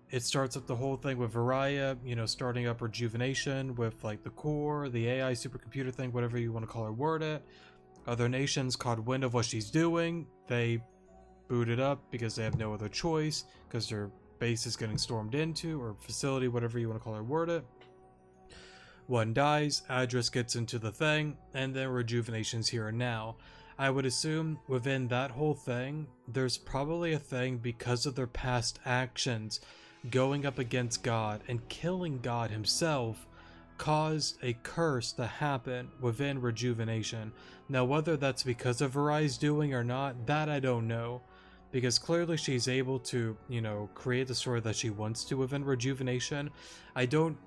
It starts up the whole thing with Varaya, starting up Rejuvenation with like the core, the AI supercomputer thing, whatever you want to call or word it. Other nations caught wind of what she's doing. They boot it up because they have no other choice, because their base is getting stormed into, or facility, whatever you want to call or word it. One dies, Adris gets into the thing, and then Rejuvenation's here and now. I would assume within that whole thing, there's probably a thing because of their past actions, going up against God and killing God himself, caused a curse to happen within Rejuvenation. Now, whether that's because of Varai's doing or not, that I don't know. Because clearly she's able to, create the story that she wants to within Rejuvenation. I don't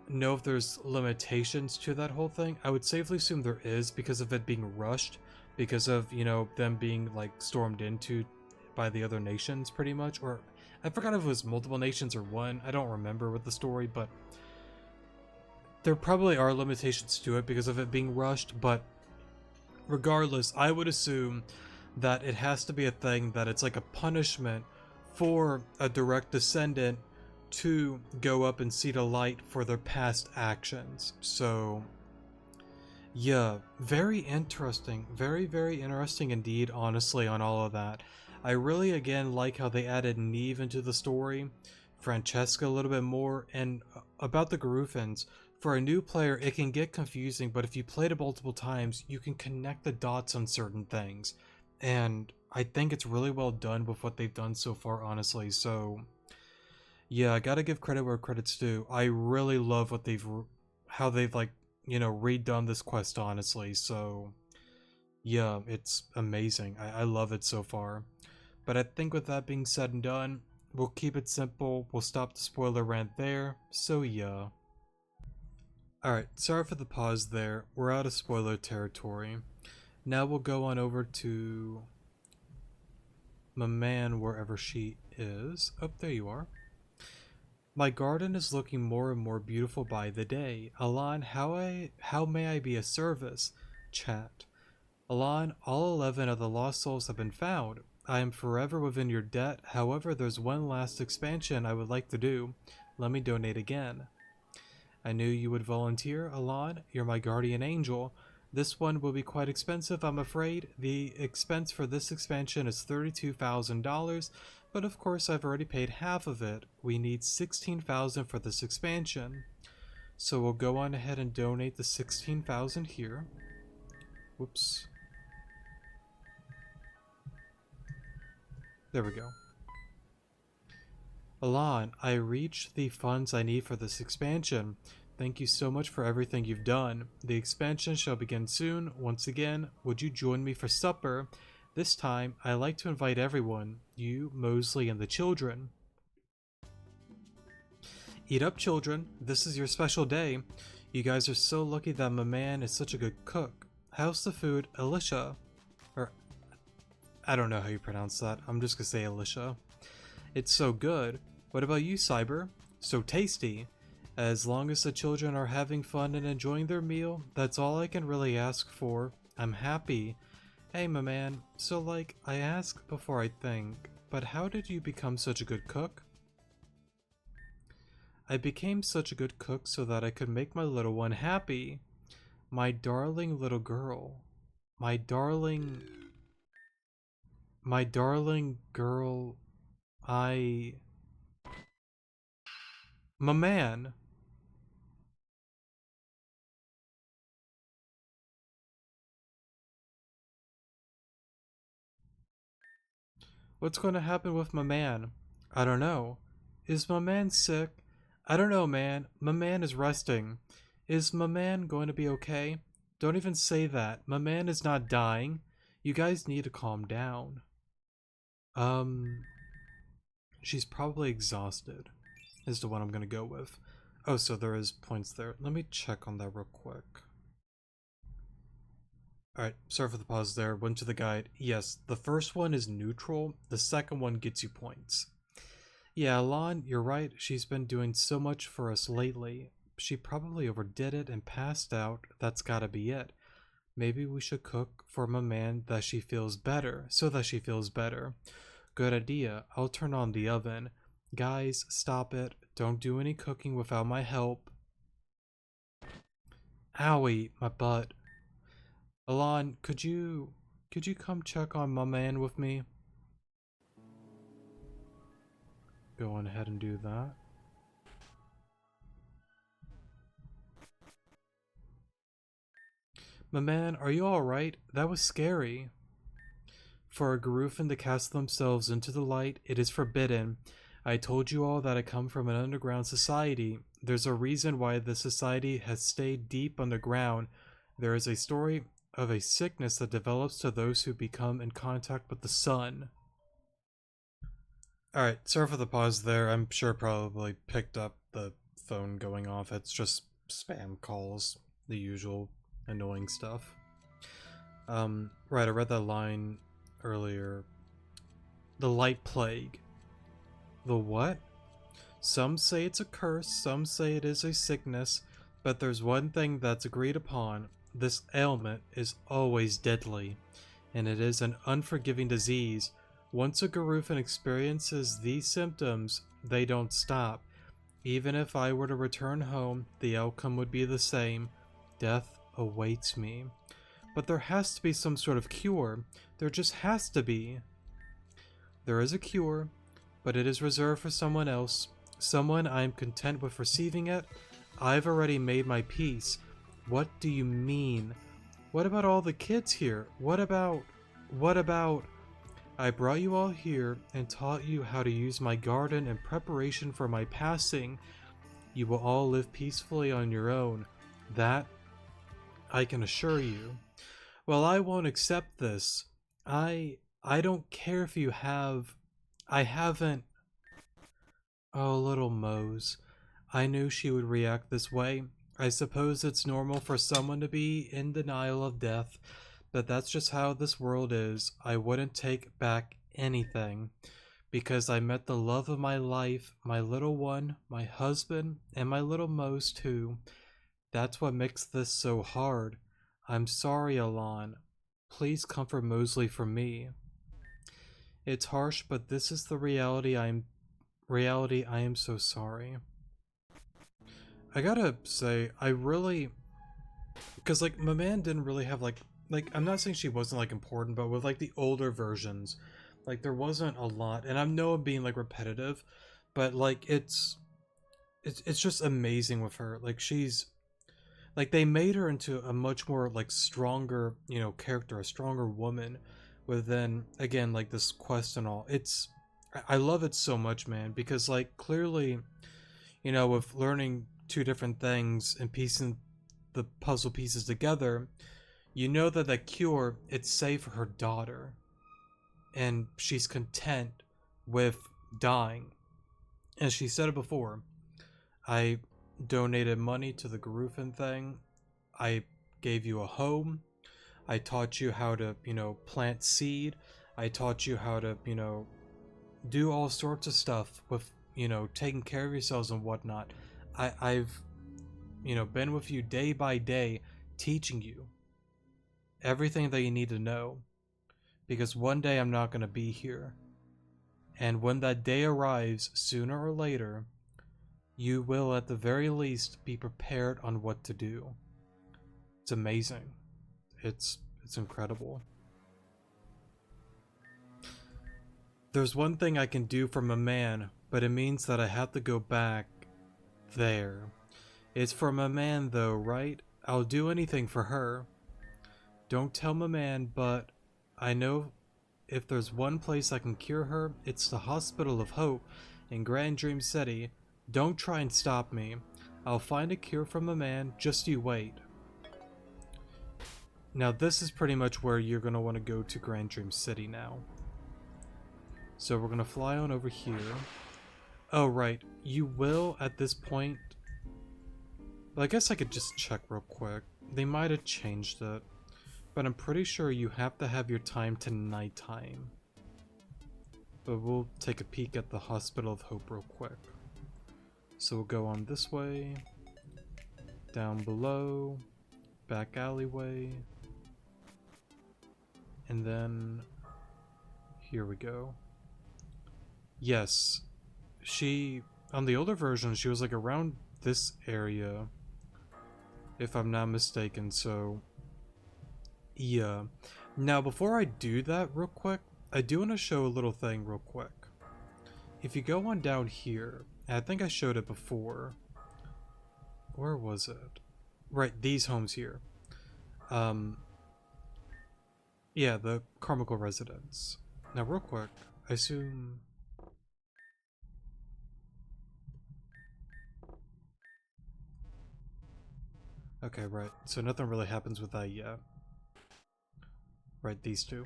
know if there's limitations to that whole thing. I would safely assume there is because of it being rushed, because of, them being like stormed into by the other nations pretty much. Or I forgot if it was multiple nations or one. I don't remember with the story, but there probably are limitations to it because of it being rushed. But regardless, I would assume that it has to be a thing that it's like a punishment for a direct descendant to go up and see the light for their past actions. So yeah, very interesting. Very, very interesting indeed, honestly, on all of that. I really, again, like how they added Neve into the story, Francesca a little bit more, and about the Garufans. For a new player, it can get confusing, but if you played it multiple times, you can connect the dots on certain things. And I think it's really well done with what they've done so far, honestly. So yeah, I gotta give credit where credit's due. I really love how they've like, redone this quest, honestly. So yeah, it's amazing. I love it so far. But I think with that being said and done, we'll keep it simple. We'll stop the spoiler rant there. So yeah. Alright, sorry for the pause there. We're out of spoiler territory. Now we'll go on over to my man wherever she is. Oh, there you are. My garden is looking more and more beautiful by the day. Alan, how may I be of service? Chat. Alan, all 11 of the lost souls have been found. I am forever within your debt. However, there's one last expansion I would like to do. Let me donate again. I knew you would volunteer, Alan. You're my guardian angel. This one will be quite expensive, I'm afraid. The expense for this expansion is $32,000, but of course I've already paid half of it. We need $16,000 for this expansion. So we'll go on ahead and donate the $16,000 here. Whoops. There we go. Alan, I reached the funds I need for this expansion. Thank you so much for everything you've done. The expansion shall begin soon. Once again, would you join me for supper? This time, I like to invite everyone, you, Mosley, and the children. Eat up, children. This is your special day. You guys are so lucky that my man is such a good cook. How's the food, Alicia? Or, I don't know how you pronounce that. I'm just gonna say Alicia. It's so good. What about you, Cyber? So tasty. As long as the children are having fun and enjoying their meal, that's all I can really ask for. I'm happy. Hey, my man. So, like, I ask before I think, but how did you become such a good cook? I became such a good cook so that I could make my little one happy. My darling little girl. My darling... My darling girl... My man. What's going to happen with my man? I don't know. Is my man sick? I don't know, man. My man is resting. Is my man going to be okay? Don't even say that. My man is not dying. You guys need to calm down. Um, she's probably exhausted, is the one I'm going to go with. Oh, so there is points there. Let me check on that real quick. Alright, sorry for the pause there. Went to the guide. Yes, the first one is neutral, the second one gets you points. Yeah, Alon, you're right. She's been doing so much for us lately. She probably overdid it and passed out. That's gotta be it. Maybe we should cook for my man that she feels better, so that she feels better. Good idea. I'll turn on the oven. Guys, stop it. Don't do any cooking without my help. Owie, my butt. Alon, could you come check on my man with me? Go on ahead and do that. My man, are you alright? That was scary. For a Garufin to cast themselves into the light, it is forbidden. I told you all that I come from an underground society. There's a reason why the society has stayed deep underground. There is a story of a sickness that develops to those who become in contact with the sun. Alright, sorry for the pause there. I'm sure probably picked up the phone going off. It's just spam calls, the usual annoying stuff. Right, I read that line earlier. The light plague. The what? Some say it's a curse, some say it is a sickness, but there's one thing that's agreed upon. This ailment is always deadly, and it is an unforgiving disease. Once a Garufin experiences these symptoms, they don't stop. Even if I were to return home, the outcome would be the same. Death awaits me. But there has to be some sort of cure. There just has to be. There is a cure, but it is reserved for someone else. Someone I am content with receiving it. I've already made my peace. What do you mean? What about all the kids here? What about... I brought you all here and taught you how to use my garden in preparation for my passing. You will all live peacefully on your own. That I can assure you. Well, I won't accept this. I don't care if you have... I haven't... Oh, little Mose. I knew she would react this way. I suppose it's normal for someone to be in denial of death, but that's just how this world is. I wouldn't take back anything, because I met the love of my life, my little one, my husband, and my little Mose too. That's what makes this so hard. I'm sorry, Alon. Please comfort Mosley for me. It's harsh, but this is the reality. I am so sorry. I gotta say, I really... Because, like, my man didn't really have, like, I'm not saying she wasn't, like, important, but with, like, the older versions, like, there wasn't a lot. And I know I'm being, like, repetitive, but, like, it's just amazing with her. Like, she's... Like, they made her into a much more, like, stronger, you know, character, a stronger woman, within, again, like, this quest and all. It's... I love it so much, man, because, like, clearly, you know, with learning two different things and piecing the puzzle pieces together, you know that the cure, it's safe for her daughter, and she's content with dying. As she said it before, I donated money to the Garufin thing, I gave you a home, I taught you how to, you know, plant seed, I taught you how to, you know, do all sorts of stuff with, you know, taking care of yourselves and whatnot. I've, you know, been with you day by day, teaching you everything that you need to know, because one day I'm not going to be here. And when that day arrives, sooner or later, you will at the very least be prepared on what to do. It's amazing. It's incredible. There's one thing I can do from a man, but it means that I have to go back there. It's for my man though, right? I'll do anything for her. Don't tell my man, but I know if there's one place I can cure her, it's the Hospital of Hope in Grand Dream City. Don't try and stop me. I'll find a cure from a man, just you wait. Now this is pretty much where you're going to want to go to Grand Dream City now. So we're going to fly on over here. Oh, right. You will, at this point... Well, I guess I could just check real quick. They might have changed it. but I'm pretty sure you have to have your time to nighttime. But we'll take a peek at the Hospital of Hope real quick. So we'll go on this way, down below, back alleyway, and then here we go. Yes, on the older version, she was like around this area, if I'm not mistaken, so yeah. Now, before I do that real quick, I do want to show a little thing real quick. If you go on down here, and I think I showed it before. Where was it? Right, these homes here. Yeah, the Carmichael residence. Now, real quick, I assume... Okay, right. So nothing really happens with that yet. Right, these two.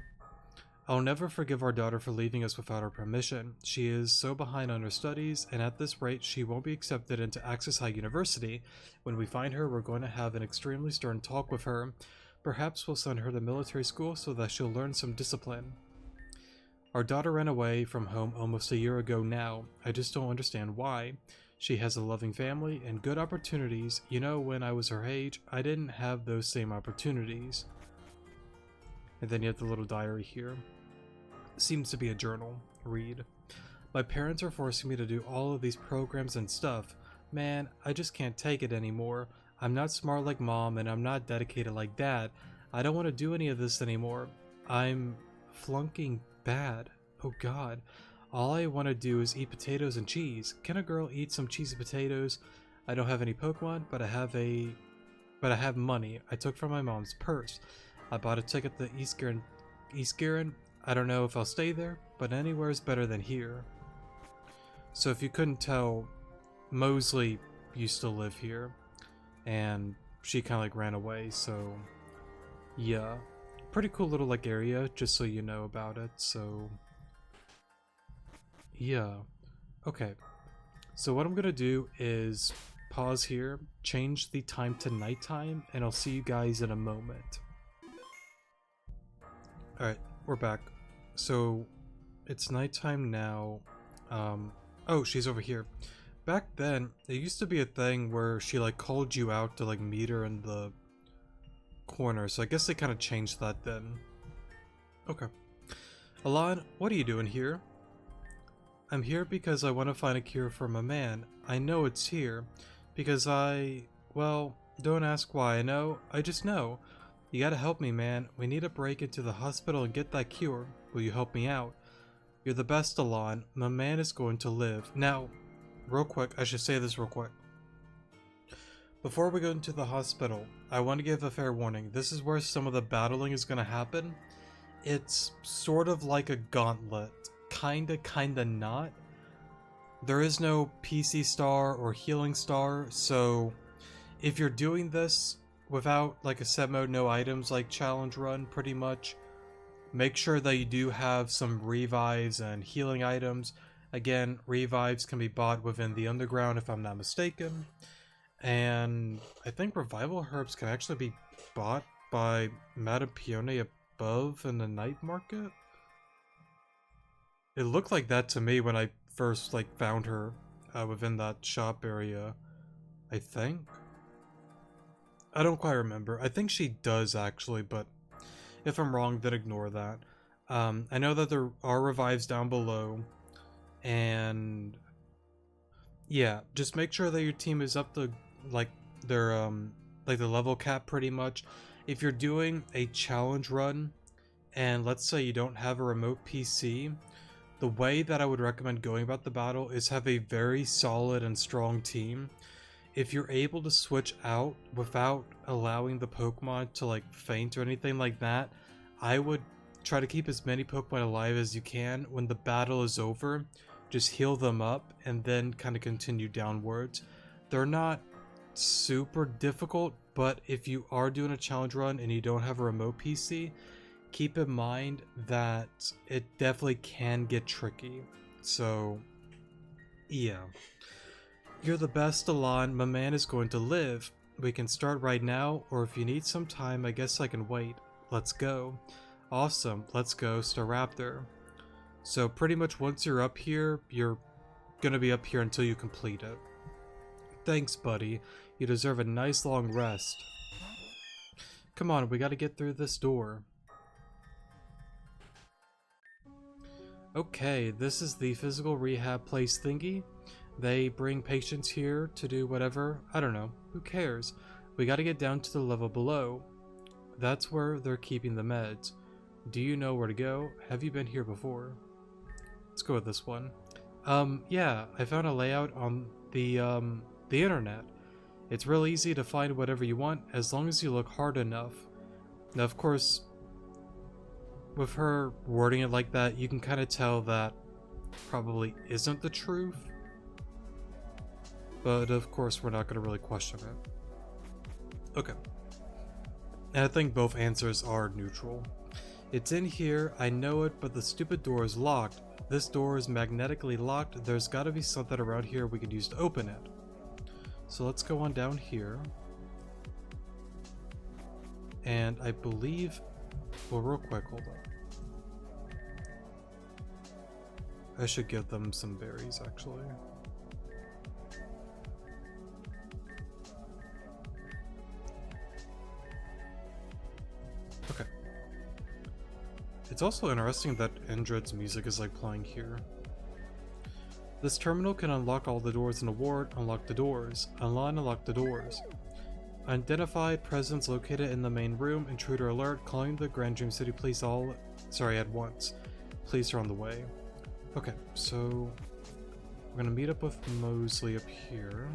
I'll never forgive our daughter for leaving us without our permission. She is so behind on her studies, and at this rate, she won't be accepted into Access High University. When we find her, we're going to have an extremely stern talk with her. Perhaps we'll send her to military school so that she'll learn some discipline. Our daughter ran away from home almost a year ago now. I just don't understand why. She has a loving family and good opportunities. You know, when I was her age, I didn't have those same opportunities. And then you have the little diary here. Seems to be a journal. Read. My parents are forcing me to do all of these programs and stuff. Man, I just can't take it anymore. I'm not smart like mom, and I'm not dedicated like dad. I don't want to do any of this anymore. I'm flunking bad. Oh god. All I want to do is eat potatoes and cheese. Can a girl eat some cheesy potatoes? I don't have any Pokemon, but I have money I took from my mom's purse. I bought a ticket to East Garen. I don't know if I'll stay there, but anywhere is better than here. So if you couldn't tell, Mosley used to live here, and she kind of like ran away, so yeah. Pretty cool little like area, just so you know about it, so yeah. Okay, so what I'm gonna do is pause here, change the time to nighttime, and I'll see you guys in a moment. Alright, we're back. So, it's nighttime now. Oh, she's over here. Back then, it used to be a thing where she like called you out to like meet her in the corner, so I guess they kind of changed that then. Okay. Alon, what are you doing here? I'm here because I want to find a cure for my man. I know it's here. Because well, don't ask why I know, I just know. You gotta help me, man. We need to break into the hospital and get that cure. Will you help me out? You're the best, Alon. My man is going to live. Now, real quick, I should say this real quick. Before we go into the hospital, I want to give a fair warning. This is where some of the battling is going to happen. It's sort of like a gauntlet. Kinda not. There is no PC star or healing star, so if you're doing this without like a set mode no items like challenge run pretty much, make sure that you do have some revives and healing items. Again, revives can be bought within the underground if I'm not mistaken, and I think revival herbs can actually be bought by Madame Peony above in the night market. It looked like that to me when I first like found her within that shop area, I think. I don't quite remember. I think she does actually, but if I'm wrong, then ignore that. I know that there are revives down below, and yeah, just make sure that your team is up to like their like the level cap pretty much. If you're doing a challenge run, and let's say you don't have a remote PC, the way that I would recommend going about the battle is have a very solid and strong team. If you're able to switch out without allowing the Pokemon to like faint or anything like that, I would try to keep as many Pokemon alive as you can. When the battle is over, just heal them up and then kind of continue downwards. They're not super difficult, but if you are doing a challenge run and you don't have a remote PC, keep in mind that it definitely can get tricky. So yeah. You're the best, Alon. My man is going to live. We can start right now, or if you need some time, I guess I can wait. Let's go. Awesome. Let's go, Staraptor. So pretty much once you're up here, you're gonna be up here until you complete it. Thanks, buddy. You deserve a nice long rest. Come on, we gotta get through this door. Okay, this is the physical rehab place thingy. They bring patients here to do whatever. I don't know. Who cares? We gotta get down to the level below. That's where they're keeping the meds. Do you know where to go? Have you been here before? Let's go with this one. Yeah, I found a layout on the internet. It's real easy to find whatever you want as long as you look hard enough. Now, of course, with her wording it like that, you can kind of tell that probably isn't the truth. But of course, we're not going to really question it. Okay. And I think both answers are neutral. It's in here, I know it, but the stupid door is locked. This door is magnetically locked. There's got to be something around here we could use to open it. So let's go on down here. And I believe... Well, real quick, hold on. I should give them some berries, actually. Okay. It's also interesting that Indrid's music is like playing here. This terminal can unlock all the doors in the ward. Unlock the doors. Unlock the doors. Identified presence located in the main room. Intruder alert. Calling the Grand Dream City Police at once. Police are on the way. Okay, so we're gonna meet up with Mosley up here.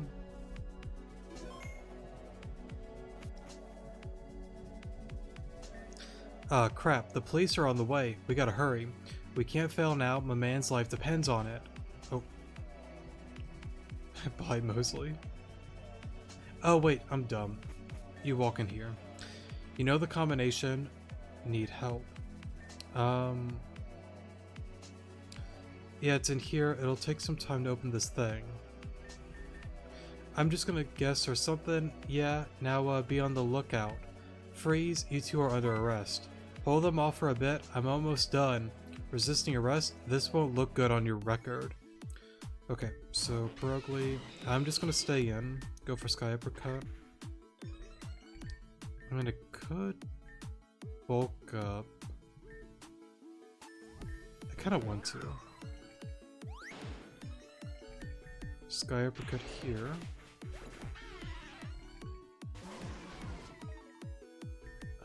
Crap, the police are on the way. We gotta hurry. We can't fail now. My man's life depends on it. Oh. Bye, Mosley. Oh, wait, I'm dumb. You walk in here. You know the combination. Need help. Yeah, it's in here. It'll take some time to open this thing. I'm just gonna guess or something. Yeah, now be on the lookout. Freeze, you two are under arrest. Hold them off for a bit. I'm almost done. Resisting arrest? This won't look good on your record. Okay, so Perugly, I'm just gonna stay in. Go for Sky Uppercut. I mean, I could bulk up. I kind of want to. Sky Uppercut here.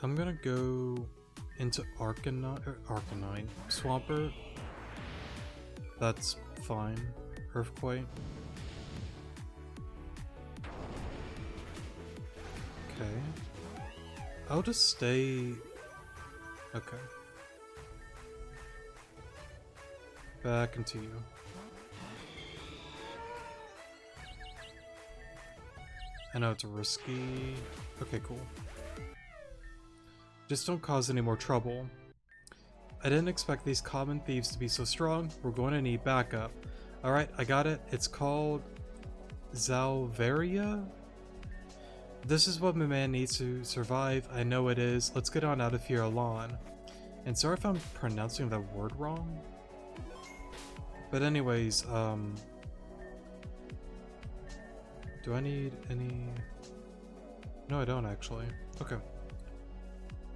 I'm gonna go into Arcanine. Swampert. That's fine. Earthquake. Okay. I'll just stay... Okay. Back into you. I know it's risky. Okay, cool. Just don't cause any more trouble. I didn't expect these common thieves to be so strong. We're going to need backup. Alright, I got it. It's called Zalveria? This is what my man needs to survive. I know it is. Let's get on out of here, Alon. And sorry if I'm pronouncing that word wrong. But anyways, do I need any... No, I don't actually. Okay.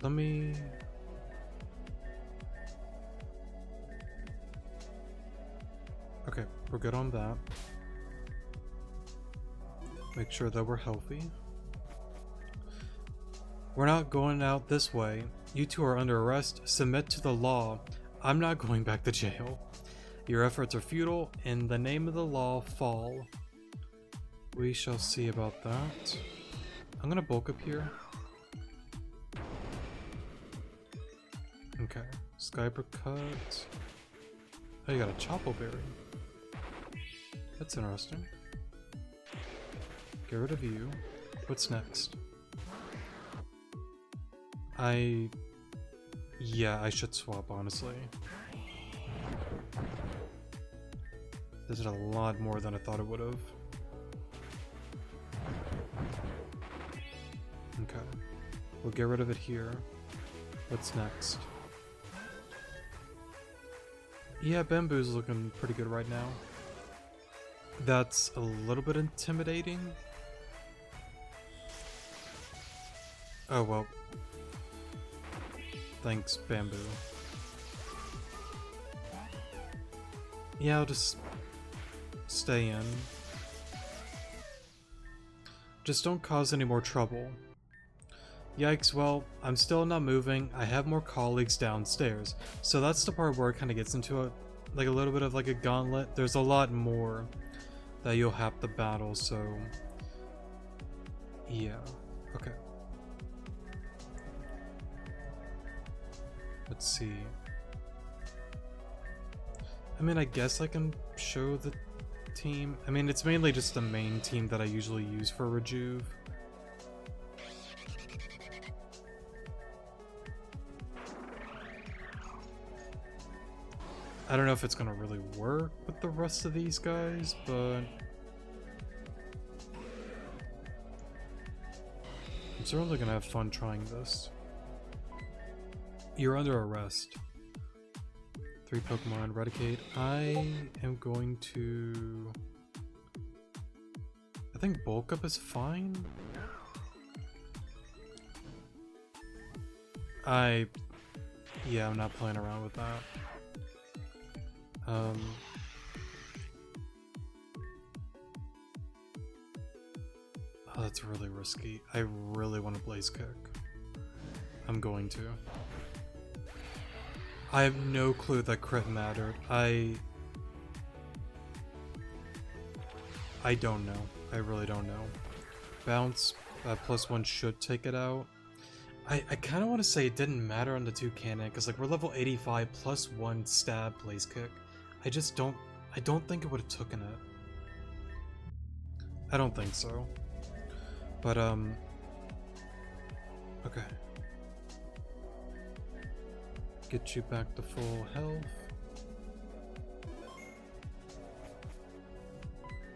Let me... Okay, we're good on that. Make sure that we're healthy. We're not going out this way. You two are under arrest. Submit to the law. I'm not going back to jail. Your efforts are futile. In the name of the law, fall. We shall see about that. I'm gonna bulk up here. Okay. Skyper cut. Oh, you got a Chople Berry. That's interesting. Get rid of you. What's next? Yeah, I should swap, honestly. This is a lot more than I thought it would have. Okay. We'll get rid of it here. What's next? Yeah, Bamboo's looking pretty good right now. That's a little bit intimidating. Oh well. Thanks, Bamboo. Yeah, I'll just stay in. Just don't cause any more trouble. Yikes, well, I'm still not moving. I have more colleagues downstairs. So that's the part where it kind of gets into a little bit of like a gauntlet. There's a lot more that you'll have to battle, so yeah. Okay. Let's see. I mean, I guess I can show the team. I mean, it's mainly just the main team that I usually use for Rejuve. I don't know if it's gonna really work with the rest of these guys, but I'm certainly gonna have fun trying this. You're under arrest. 3 Pokemon, Eradicate. I am going to... I think Bulk Up is fine. Yeah, I'm not playing around with that. Oh, that's really risky. I really want to Blaze Kick. I'm going to. I have no clue that crit mattered. I don't know. I really don't know. Bounce, +1 should take it out. I kind of want to say it didn't matter on the 2 cannon, because like we're level 85, +1 stab, Blaze Kick. I don't think it would have taken it. I don't think so. But, okay. Get you back to full health.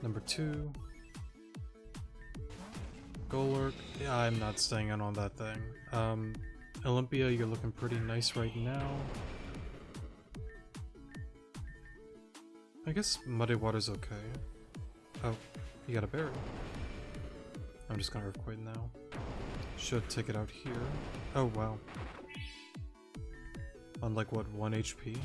Number 2. Golurk. Yeah, I'm not staying in on that thing. Olympia, you're looking pretty nice right now. I guess Muddy Water's okay. Oh, you got a berry. I'm just gonna Earthquake now. Should take it out here. Oh, wow. On like, what, 1 HP?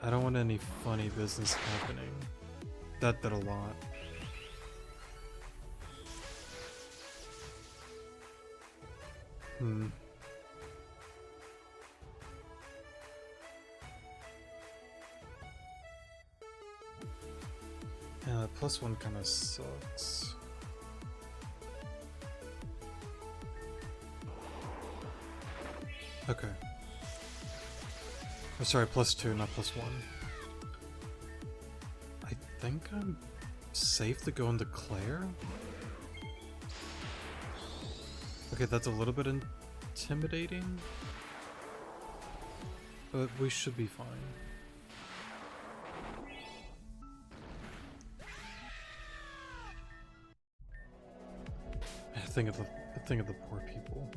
I don't want any funny business happening. That did a lot. +1 kind of sucks. Okay. Oh, sorry, +2, not +1. I think I'm safe to go into Claire? Okay, that's a little bit intimidating, but we should be fine. Think of the poor people.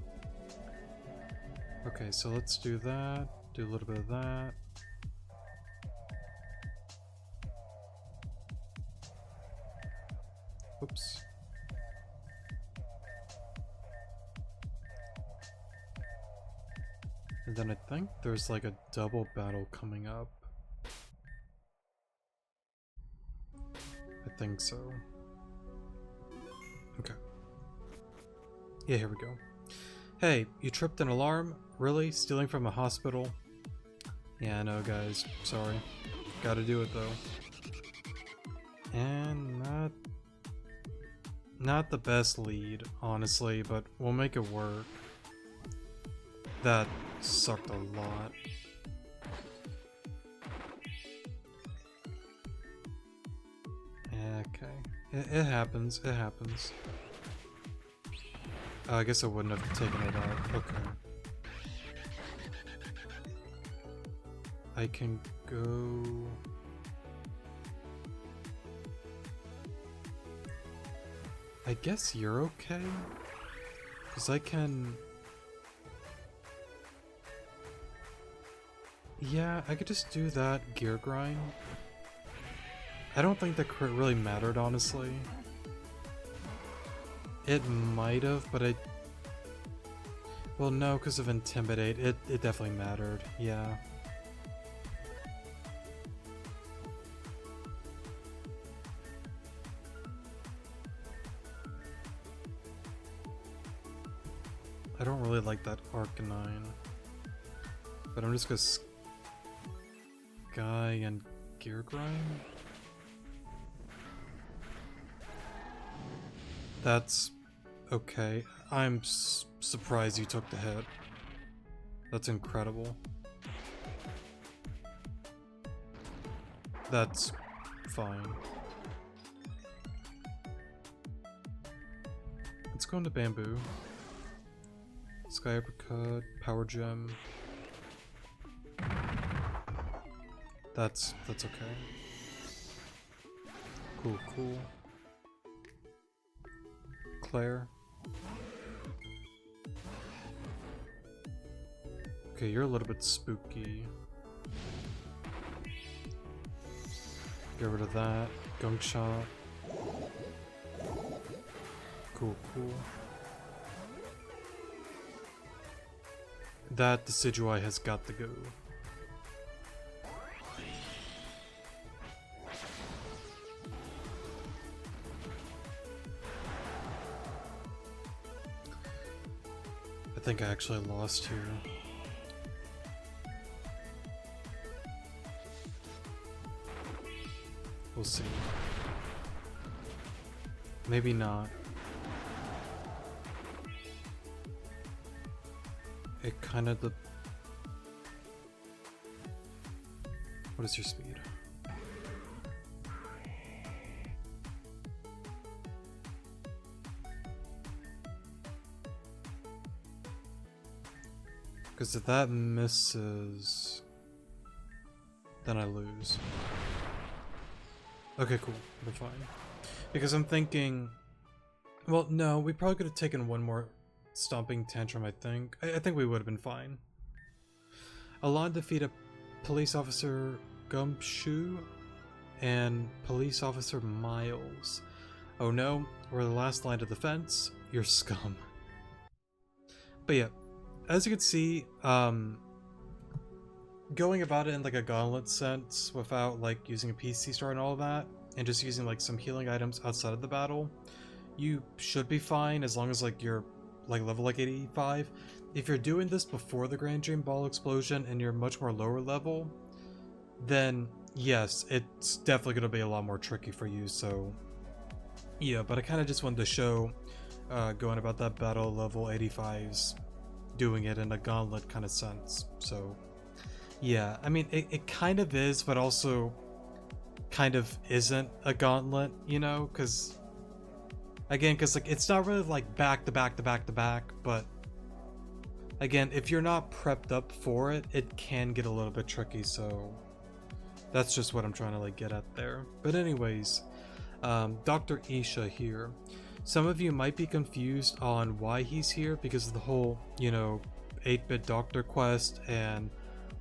Okay, so let's do that. Do a little bit of that. Oops. And then I think there's like a double battle coming up. I think so. Okay. Yeah, here we go. Hey, you tripped an alarm? Really? Stealing from a hospital? Yeah, I know, guys. Sorry. Gotta do it, though. And not the best lead, honestly, but we'll make it work. That sucked a lot. Okay. It happens. It happens. I guess I wouldn't have taken it out. Okay. I can go... I guess you're okay? Because I can... Yeah, I could just do that gear grind. I don't think that crit really mattered, honestly. It might have, but I... Well, no, because of Intimidate. It definitely mattered, yeah. I don't really like that Arcanine. But I'm just gonna Sky and Gear Grind? That's okay. I'm surprised you took the hit. That's incredible. That's fine. Let's go into Bamboo. Sky Uppercut, Power Gem. That's okay. Cool, cool. Claire. Okay, you're a little bit spooky. Get rid of that. Gunk Shot. Cool, cool. That Decidueye has got to go. I think I actually lost here. We'll see. Maybe not. It kind of What is your speed? Because if that misses, then I lose. Okay, cool. We're fine. Because I'm thinking, well, no, we probably could have taken one more stomping tantrum, I think. I think we would have been fine. Alon defeated Police Officer Gumshoe and Police Officer Miles. Oh no, we're the last line of defense. You're scum. But yeah, as you can see, going about it in like a gauntlet sense without like using a PC star and all that, and just using like some healing items outside of the battle, you should be fine as long as like you're like level like 85. If you're doing this before the Grand Dream Ball explosion and you're much more lower level, then yes, it's definitely going to be a lot more tricky for you. So yeah, but I kind of just wanted to show going about that battle level 85s, doing it in a gauntlet kind of sense. So yeah, I mean it kind of is, but also kind of isn't a gauntlet, you know, because again, because like it's not really like back to back to back to back, but again, if you're not prepped up for it, it can get a little bit tricky. So that's just what I'm trying to like get at there. But anyways, Dr. Isha here. Some of you might be confused on why he's here because of the whole, you know, 8-bit doctor quest and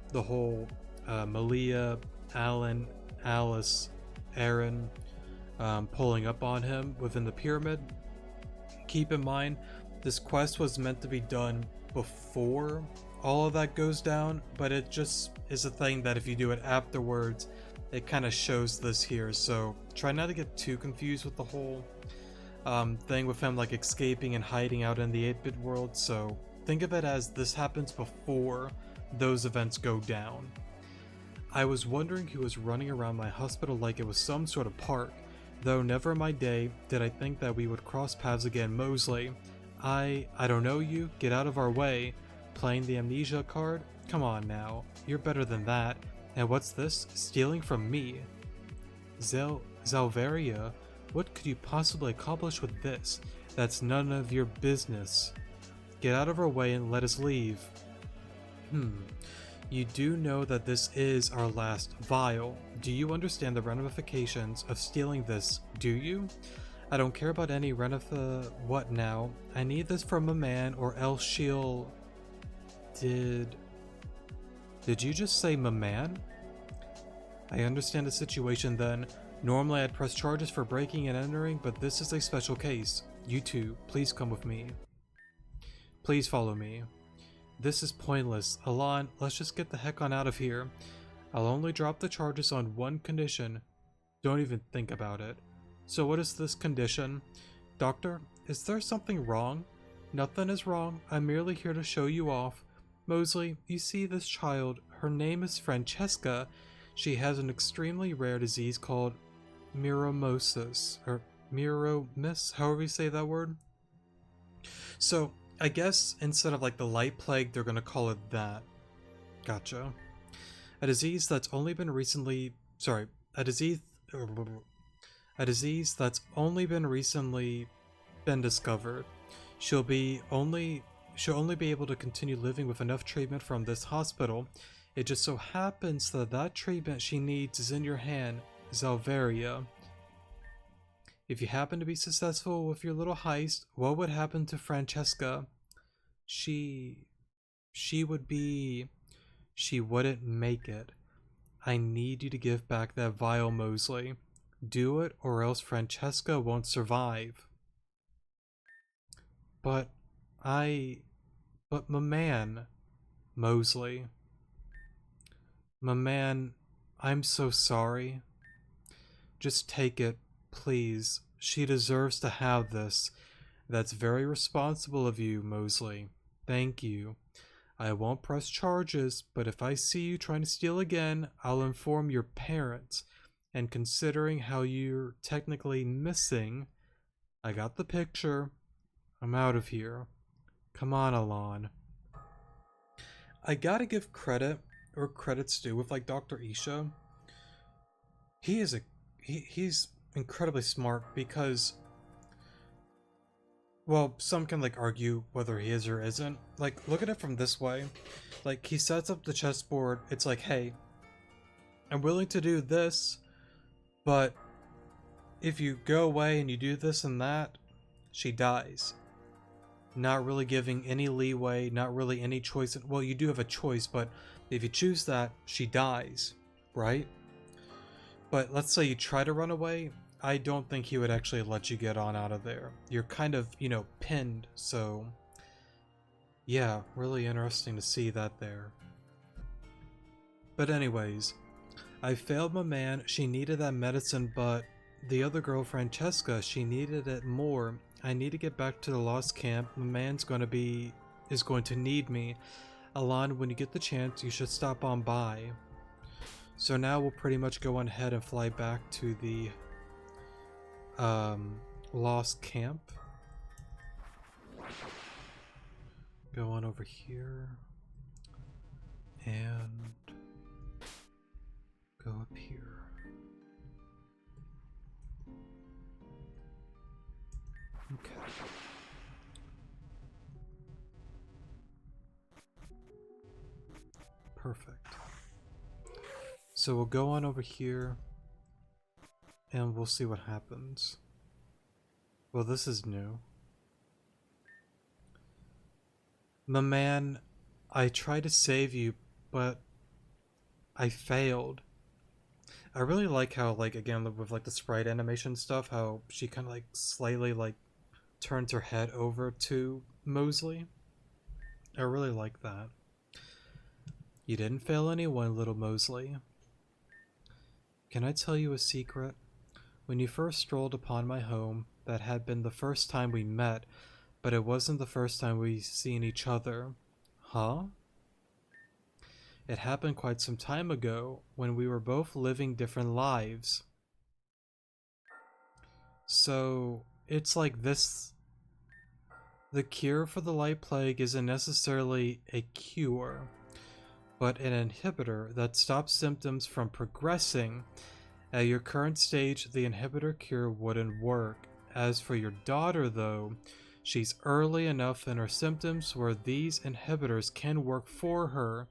the whole Malia, Alan, Alice, Aaron pulling up on him within the pyramid. Keep in mind, this quest was meant to be done before all of that goes down, but it just is a thing that if you do it afterwards, it kind of shows this here. So try not to get too confused with the whole thing with him like escaping and hiding out in the 8-bit world. So think of it as this happens before those events go down. I was wondering who was running around my hospital like it was some sort of park, though never in my day did I think that we would cross paths again. Mosley, I don't know you, get out of our way. Playing the amnesia card? Come on now, you're better than that. And what's this? Stealing from me? Zalveria, what could you possibly accomplish with this? That's none of your business. Get out of our way and let us leave. You do know that this is our last vial. Do you understand the ramifications of stealing this, do you? I don't care about any Renatha. What now? I need this from a man, or else she'll... Did you just say my man? I understand the situation then. Normally I'd press charges for breaking and entering, but this is a special case. You two, please come with me. Please follow me. This is pointless. Alon, let's just get the heck on out of here. I'll only drop the charges on one condition. Don't even think about it. So what is this condition? Doctor, is there something wrong? Nothing is wrong. I'm merely here to show you off. Mosley, you see this child. Her name is Francesca. She has an extremely rare disease called miromosis, or miromis, however you say that word. So, I guess instead of like the light plague, they're gonna call it that. Gotcha. A disease that's only been recently... Sorry, a disease that's only been recently discovered. She'll only be able to continue living with enough treatment from this hospital. It just so happens that that treatment she needs is in your hand, Zalveria. If you happen to be successful with your little heist, what would happen to Francesca? She wouldn't make it. I need you to give back that vial, Mosley. Do it, or else Francesca won't survive. But my man, Mosley. My man, I'm so sorry. Just take it, please. She deserves to have this. That's very responsible of you, Mosley. Thank you. I won't press charges, but if I see you trying to steal again, I'll inform your parents. And considering how you're technically missing, I got the picture. I'm out of here. Come on, Alon. I gotta give credit, or credit's due, with like Dr. Isha. He's incredibly smart because, well, some can like argue whether he is or isn't. Like, look at it from this way. Like, he sets up the chessboard. It's like, hey, I'm willing to do this, but if you go away and you do this and that, she dies. Not really giving any leeway, not really any choice. Well, you do have a choice, but if you choose that, she dies, right? But let's say you try to run away, I don't think he would actually let you get on out of there. You're kind of, you know, pinned, so yeah, really interesting to see that there. But anyways, I failed my man. She needed that medicine, but the other girl, Francesca, she needed it more. I need to get back to the Lost Camp. My man's is going to need me. Alon, when you get the chance, you should stop on by. So now we'll pretty much go on ahead and fly back to the Lost Camp. Go on over here and go up here. Okay. Perfect. So we'll go on over here and we'll see what happens. Well, this is new. My man, I tried to save you, but I failed. I really like how, like, again, with like the sprite animation stuff, how she kind of like slightly like turns her head over to Mosley. I really like that. You didn't fail anyone, little Mosley. Can I tell you a secret? When you first strolled upon my home, that had been the first time we met, but it wasn't the first time we've seen each other. Huh? It happened quite some time ago, when we were both living different lives. So, it's like this. The cure for the light plague isn't necessarily a cure, but an inhibitor that stops symptoms from progressing. At your current stage, the inhibitor cure wouldn't work. As for your daughter, though, she's early enough in her symptoms where these inhibitors can work for her.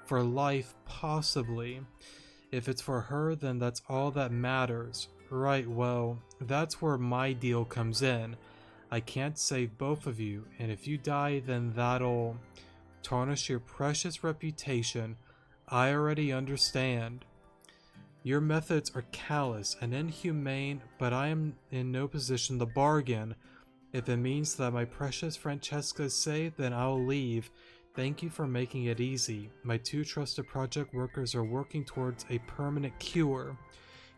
For life, possibly. If it's for her, then that's all that matters. Right, well, that's where my deal comes in. I can't save both of you, and if you die, then that'll tarnish your precious reputation. I already understand. Your methods are callous and inhumane, but I am in no position to bargain. If it means that my precious Francesca is safe, then I'll leave. Thank you for making it easy. My 2 trusted project workers are working towards a permanent cure.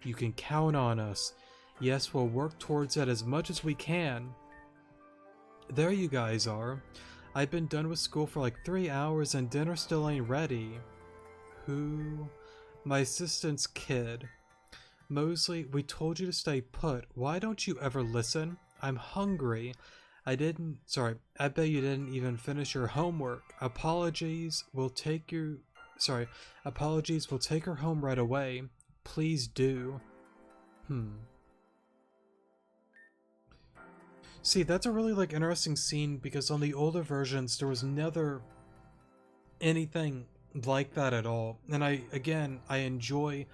You can count on us. Yes, we'll work towards it as much as we can. There you guys are. I've been done with school for like 3 hours and dinner still ain't ready. Who? My assistant's kid. Mosley, we told you to stay put. Why don't you ever listen? I'm hungry. I bet you didn't even finish your homework. Apologies, we'll take her home right away. Please do. See, that's a really like interesting scene because on the older versions there was never anything like that at all. And I enjoy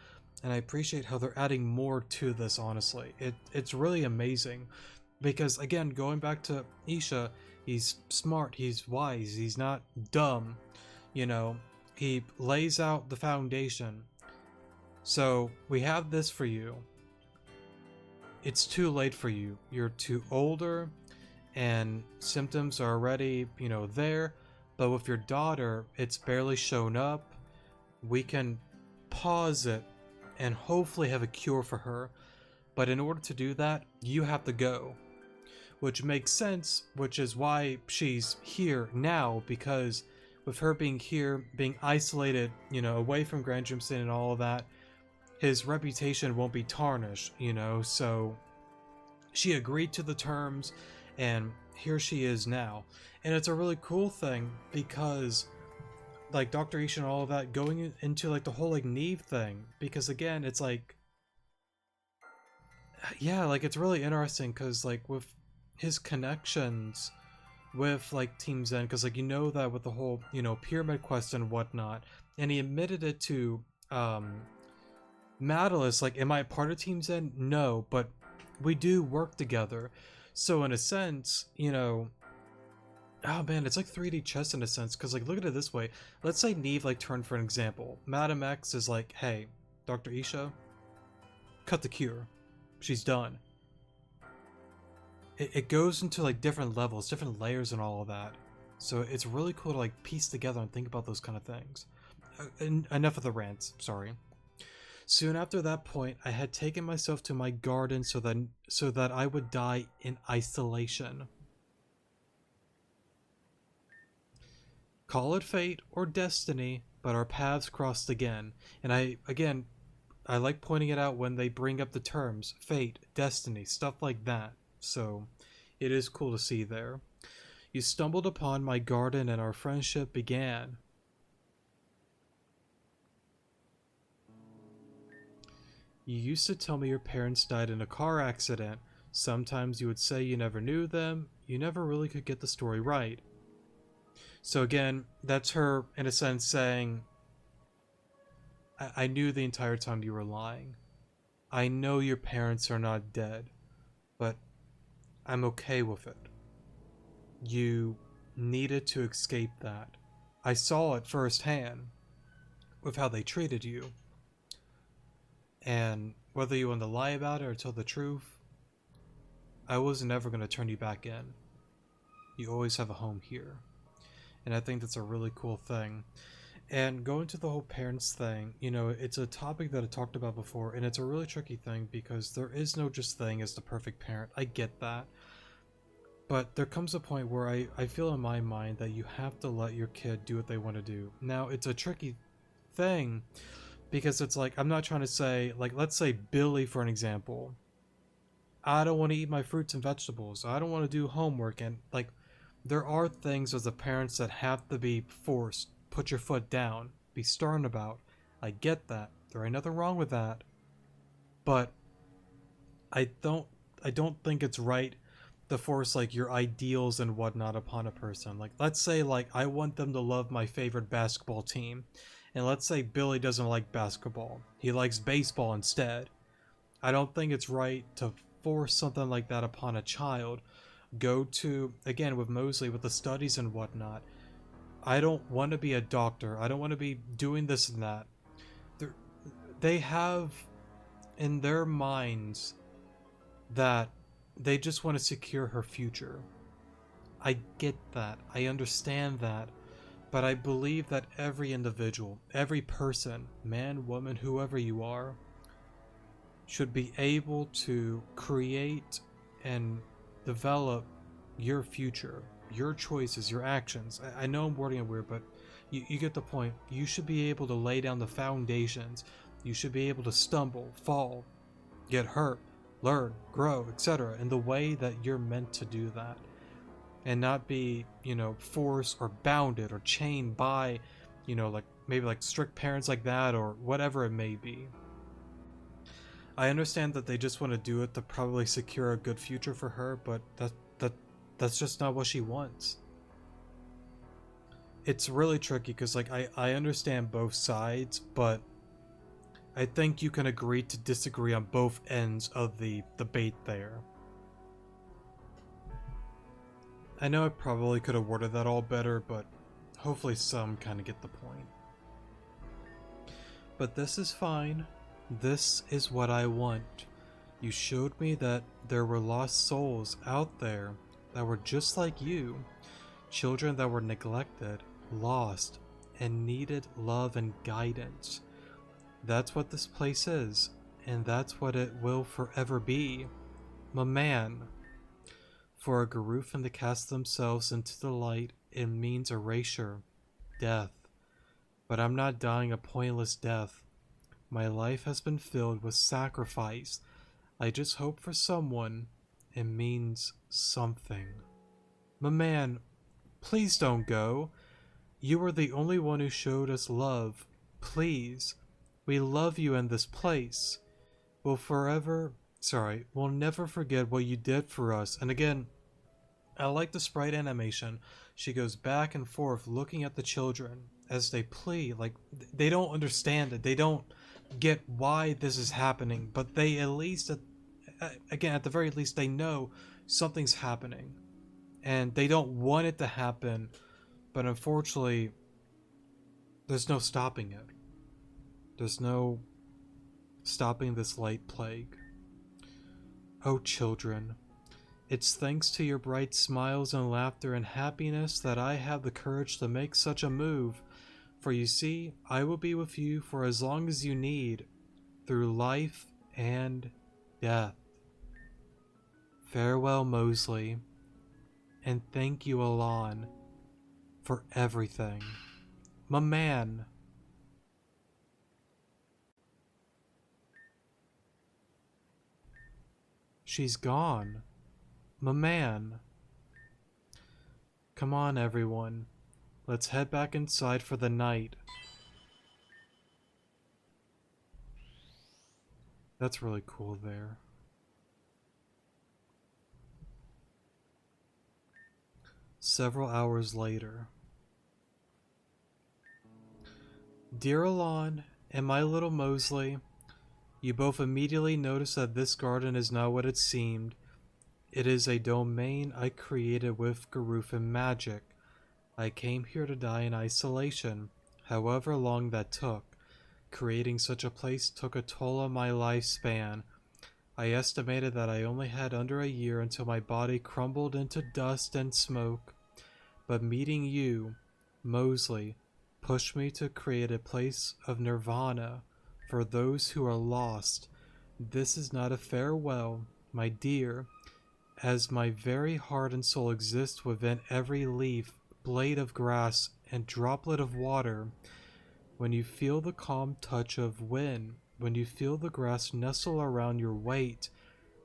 and I appreciate how they're adding more to this, honestly. It's really amazing. Because again, going back to Isha, he's smart, he's wise, he's not dumb. You know, he lays out the foundation. So we have this for you. It's too late for you. You're too older and symptoms are already, there. But with your daughter, it's barely shown up. We can pause it and hopefully have a cure for her. But in order to do that, you have to go. Which makes sense, which is why she's here now, because with her being here, being isolated, away from Grand Jimson and all of that, his reputation won't be tarnished, so she agreed to the terms, and here she is now. And it's a really cool thing, because, like, Dr. Isha and all of that, going into, like, the whole, like, Neve thing, because, again, it's, like, yeah, like, it's really interesting, because, like, with his connections with like Team Zen, because like that with the whole pyramid quest and whatnot, and he admitted it to Madalis, like, am I part of Team Zen? No, but we do work together. So in a sense, oh man, it's like 3D chess in a sense, because like look at it this way, let's say Neve like turned for an example, Madam X is like, hey, Dr. Isha, cut the cure, she's done. It goes into like different levels, different layers and all of that. So it's really cool to like piece together and think about those kind of things. Enough of the rants, sorry. Soon after that point, I had taken myself to my garden so that I would die in isolation. Call it fate or destiny, but our paths crossed again. And I like pointing it out when they bring up the terms fate, destiny, stuff like that. So it is cool to see there. You stumbled upon my garden and our friendship began. You used to tell me your parents died in a car accident. Sometimes you would say you never knew them. You never really could get the story right. So again, that's her, in a sense, saying, I knew the entire time you were lying. I know your parents are not dead, but I'm okay with it. You needed to escape that. I saw it firsthand with how they treated you. And whether you want to lie about it or tell the truth, I was never going to turn you back in. You always have a home here. And I think that's a really cool thing. And going to the whole parents thing, it's a topic that I talked about before, and it's a really tricky thing because there is no just thing as the perfect parent. I get that. But there comes a point where I feel in my mind that you have to let your kid do what they want to do. Now, it's a tricky thing because it's like, I'm not trying to say, like, let's say Billy, for an example. I don't want to eat my fruits and vegetables. I don't want to do homework. And, like, there are things as a parents that have to be forced. Put your foot down. Be stern about. I get that. There ain't nothing wrong with that. But I don't think it's right to force like your ideals and whatnot upon a person. Like, let's say like I want them to love my favorite basketball team, and let's say Billy doesn't like basketball. He likes baseball instead. I don't think it's right to force something like that upon a child. Go to, again, with Mosley, with the studies and whatnot. I don't want to be a doctor. I don't want to be doing this and that. They're, they have in their minds that they just want to secure her future. I get that. I understand that. But I believe that every individual, every person, man, woman, whoever you are, should be able to create and develop your future, your choices, your actions. I know I'm wording it weird, but you get the point. You should be able to lay down the foundations. You should be able to stumble, fall, get hurt, learn, grow, etc. in the way that you're meant to do that. And not be, forced or bounded or chained by, like maybe like strict parents like that or whatever it may be. I understand that they just want to do it to probably secure a good future for her, but that's just not what she wants. It's really tricky because like I understand both sides, but I think you can agree to disagree on both ends of the debate there. I know I probably could have worded that all better, but hopefully some kind of get the point. But this is fine. This is what I want. You showed me that there were lost souls out there that were just like you. Children that were neglected, lost, and needed love and guidance. That's what this place is, and that's what it will forever be. My man. For a Garufan to cast themselves into the light, it means erasure, death. But I'm not dying a pointless death. My life has been filled with sacrifice. I just hope for someone it means something. My man, please don't go. You were the only one who showed us love. Please. We love you in this place. We'll never forget what you did for us. And again, I like the sprite animation. She goes back and forth looking at the children as they plead. Like, they don't understand it. They don't get why this is happening. But they at least, at the very least, they know something's happening. And they don't want it to happen. But unfortunately, there's no stopping it. There's no stopping this light plague. Oh, children. It's thanks to your bright smiles and laughter and happiness that I have the courage to make such a move. For you see, I will be with you for as long as you need, through life and death. Farewell, Mosley, and thank you, Alon, for everything. My man. She's gone. My man. Come on, everyone. Let's head back inside for the night. That's really cool there. Several hours later. Dear Alon and my little Mosley, you both immediately notice that this garden is not what it seemed. It is a domain I created with Garufan magic. I came here to die in isolation, however long that took. Creating such a place took a toll on my lifespan. I estimated that I only had under a year until my body crumbled into dust and smoke. But meeting you, Mosley, pushed me to create a place of nirvana for those who are lost. This is not a farewell, my dear, as my very heart and soul exist within every leaf, blade of grass, and droplet of water. When you feel the calm touch of wind, when you feel the grass nestle around your weight,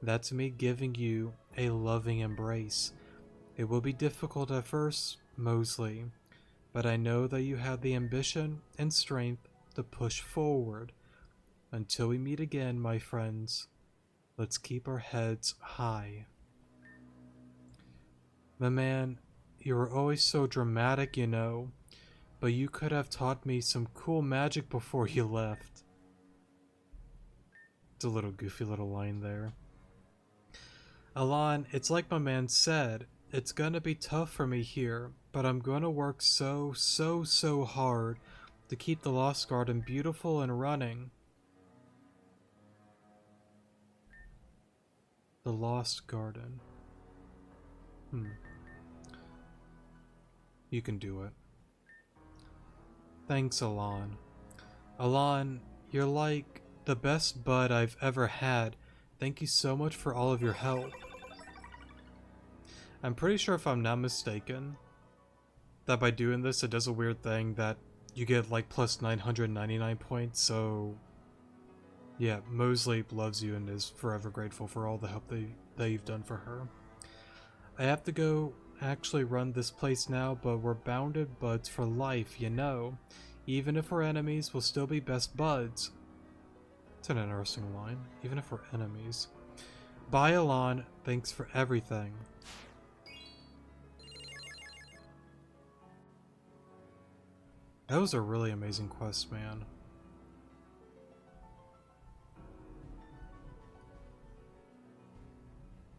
that's me giving you a loving embrace. It will be difficult at first, Mosley, but I know that you have the ambition and strength to push forward. Until we meet again, my friends, let's keep our heads high. My man, you were always so dramatic, you know, but you could have taught me some cool magic before you left. It's a little goofy little line there. Alon, it's like my man said, it's gonna be tough for me here, but I'm gonna work so hard to keep the Lost Garden beautiful and running. The Lost Garden. You can do it. Thanks, Alon. Alon, you're like the best bud I've ever had. Thank you so much for all of your help. I'm pretty sure, if I'm not mistaken, that by doing this it does a weird thing that you get like plus 999 points, so yeah, Mosley loves you and is forever grateful for all the help that you've done for her. I have to go actually run this place now, but we're bounded buds for life, you know. Even if we're enemies, we'll still be best buds. It's an interesting line. Even if we're enemies. Bye, Alon. Thanks for everything. That was a really amazing quest, man.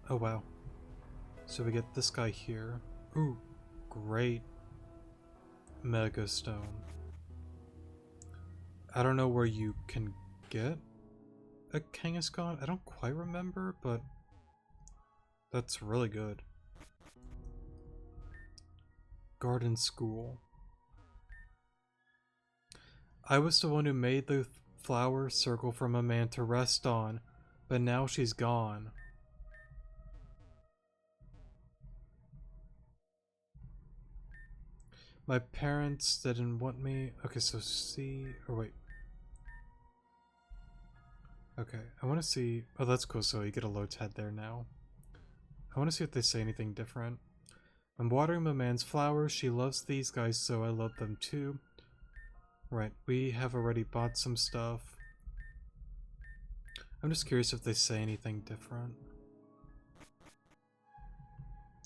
Oh, wow. So we get this guy here. Ooh, great Mega Stone. I don't know where you can get a Kangaskhan. I don't quite remember, but that's really good. Garden School. I was the one who made the flower circle for my man to rest on, but now she's gone. My parents didn't want me. Okay, so see, or wait. Okay, I want to see. Oh, that's cool. So you get a low ted there now. I want to see if they say anything different. I'm watering my man's flowers. She loves these guys, so I love them too. Right, we have already bought some stuff. I'm just curious if they say anything different.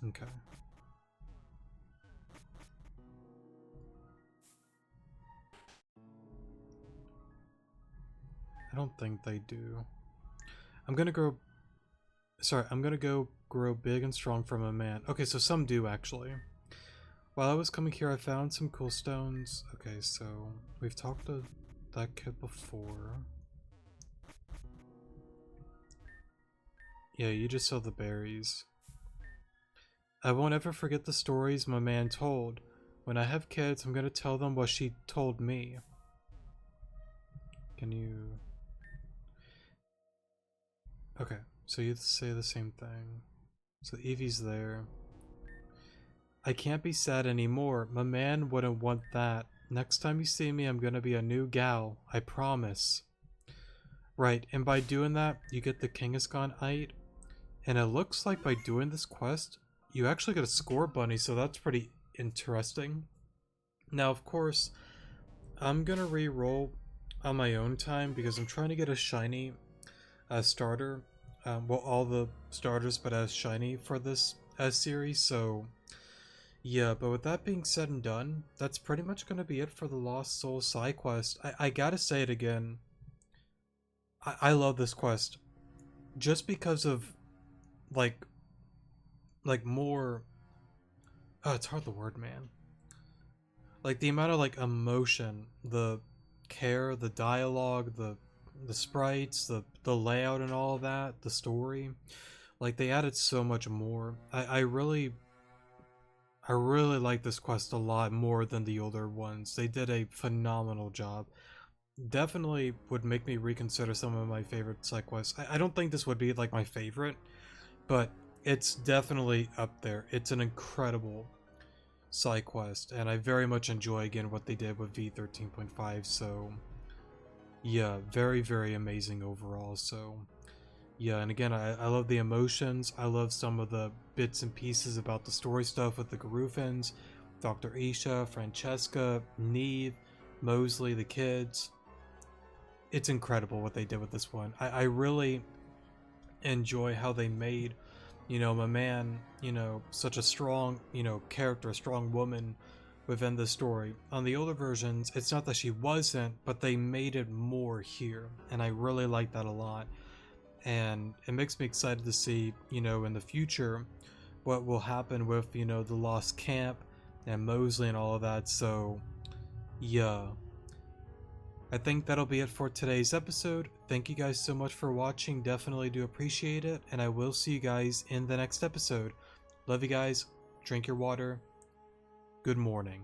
Okay. I don't think they do. I'm gonna go grow big and strong from a man. Okay, so some do actually. While I was coming here, I found some cool stones. Okay, so we've talked to that kid before. Yeah, you just saw the berries. I won't ever forget the stories my man told. When I have kids, I'm gonna tell them what she told me. Can you... Okay, so you say the same thing. So Evie's there. I can't be sad anymore. My man wouldn't want that. Next time you see me, I'm gonna be a new gal. I promise. Right, and by doing that, you get the Kangaskhan-ite. And it looks like by doing this quest, you actually get a score bunny, so that's pretty interesting. Now, of course, I'm gonna re-roll on my own time because I'm trying to get a shiny starter. Well, all the starters, but as shiny for this series, so yeah. But with that being said and done, that's pretty much gonna be it for the Lost Soul side quest. I gotta say it again. I love this quest just because of like more. Oh, it's hard the word, man. Like the amount of like emotion, the care, the dialogue, the sprites, the layout and all of that, the story. Like they added so much more. I really like this quest a lot more than the older ones. They did a phenomenal job. Definitely would make me reconsider some of my favorite side quests. I don't think this would be like my favorite, but it's definitely up there. It's an incredible side quest, and I very much enjoy again what they did with V13.5. So yeah, very amazing overall. So yeah, and again, I love the emotions. I love some of the bits and pieces about the story stuff with the Garufans, Dr. Isha, Francesca, Neve, Mosley, the kids. It's incredible what they did with this one. I really enjoy how they made, you know, my man, you know, such a strong, you know, character, a strong woman within the story. On the older versions, it's not that she wasn't, but they made it more here, and I really like that a lot. and it makes me excited to see, you know, in the future what will happen with, you know, the Lost Camp and Mosley and all of that. So yeah, I think that'll be it for today's episode. Thank you guys so much for watching, definitely do appreciate it, and I will see you guys in the next episode. Love you guys, drink your water, good morning.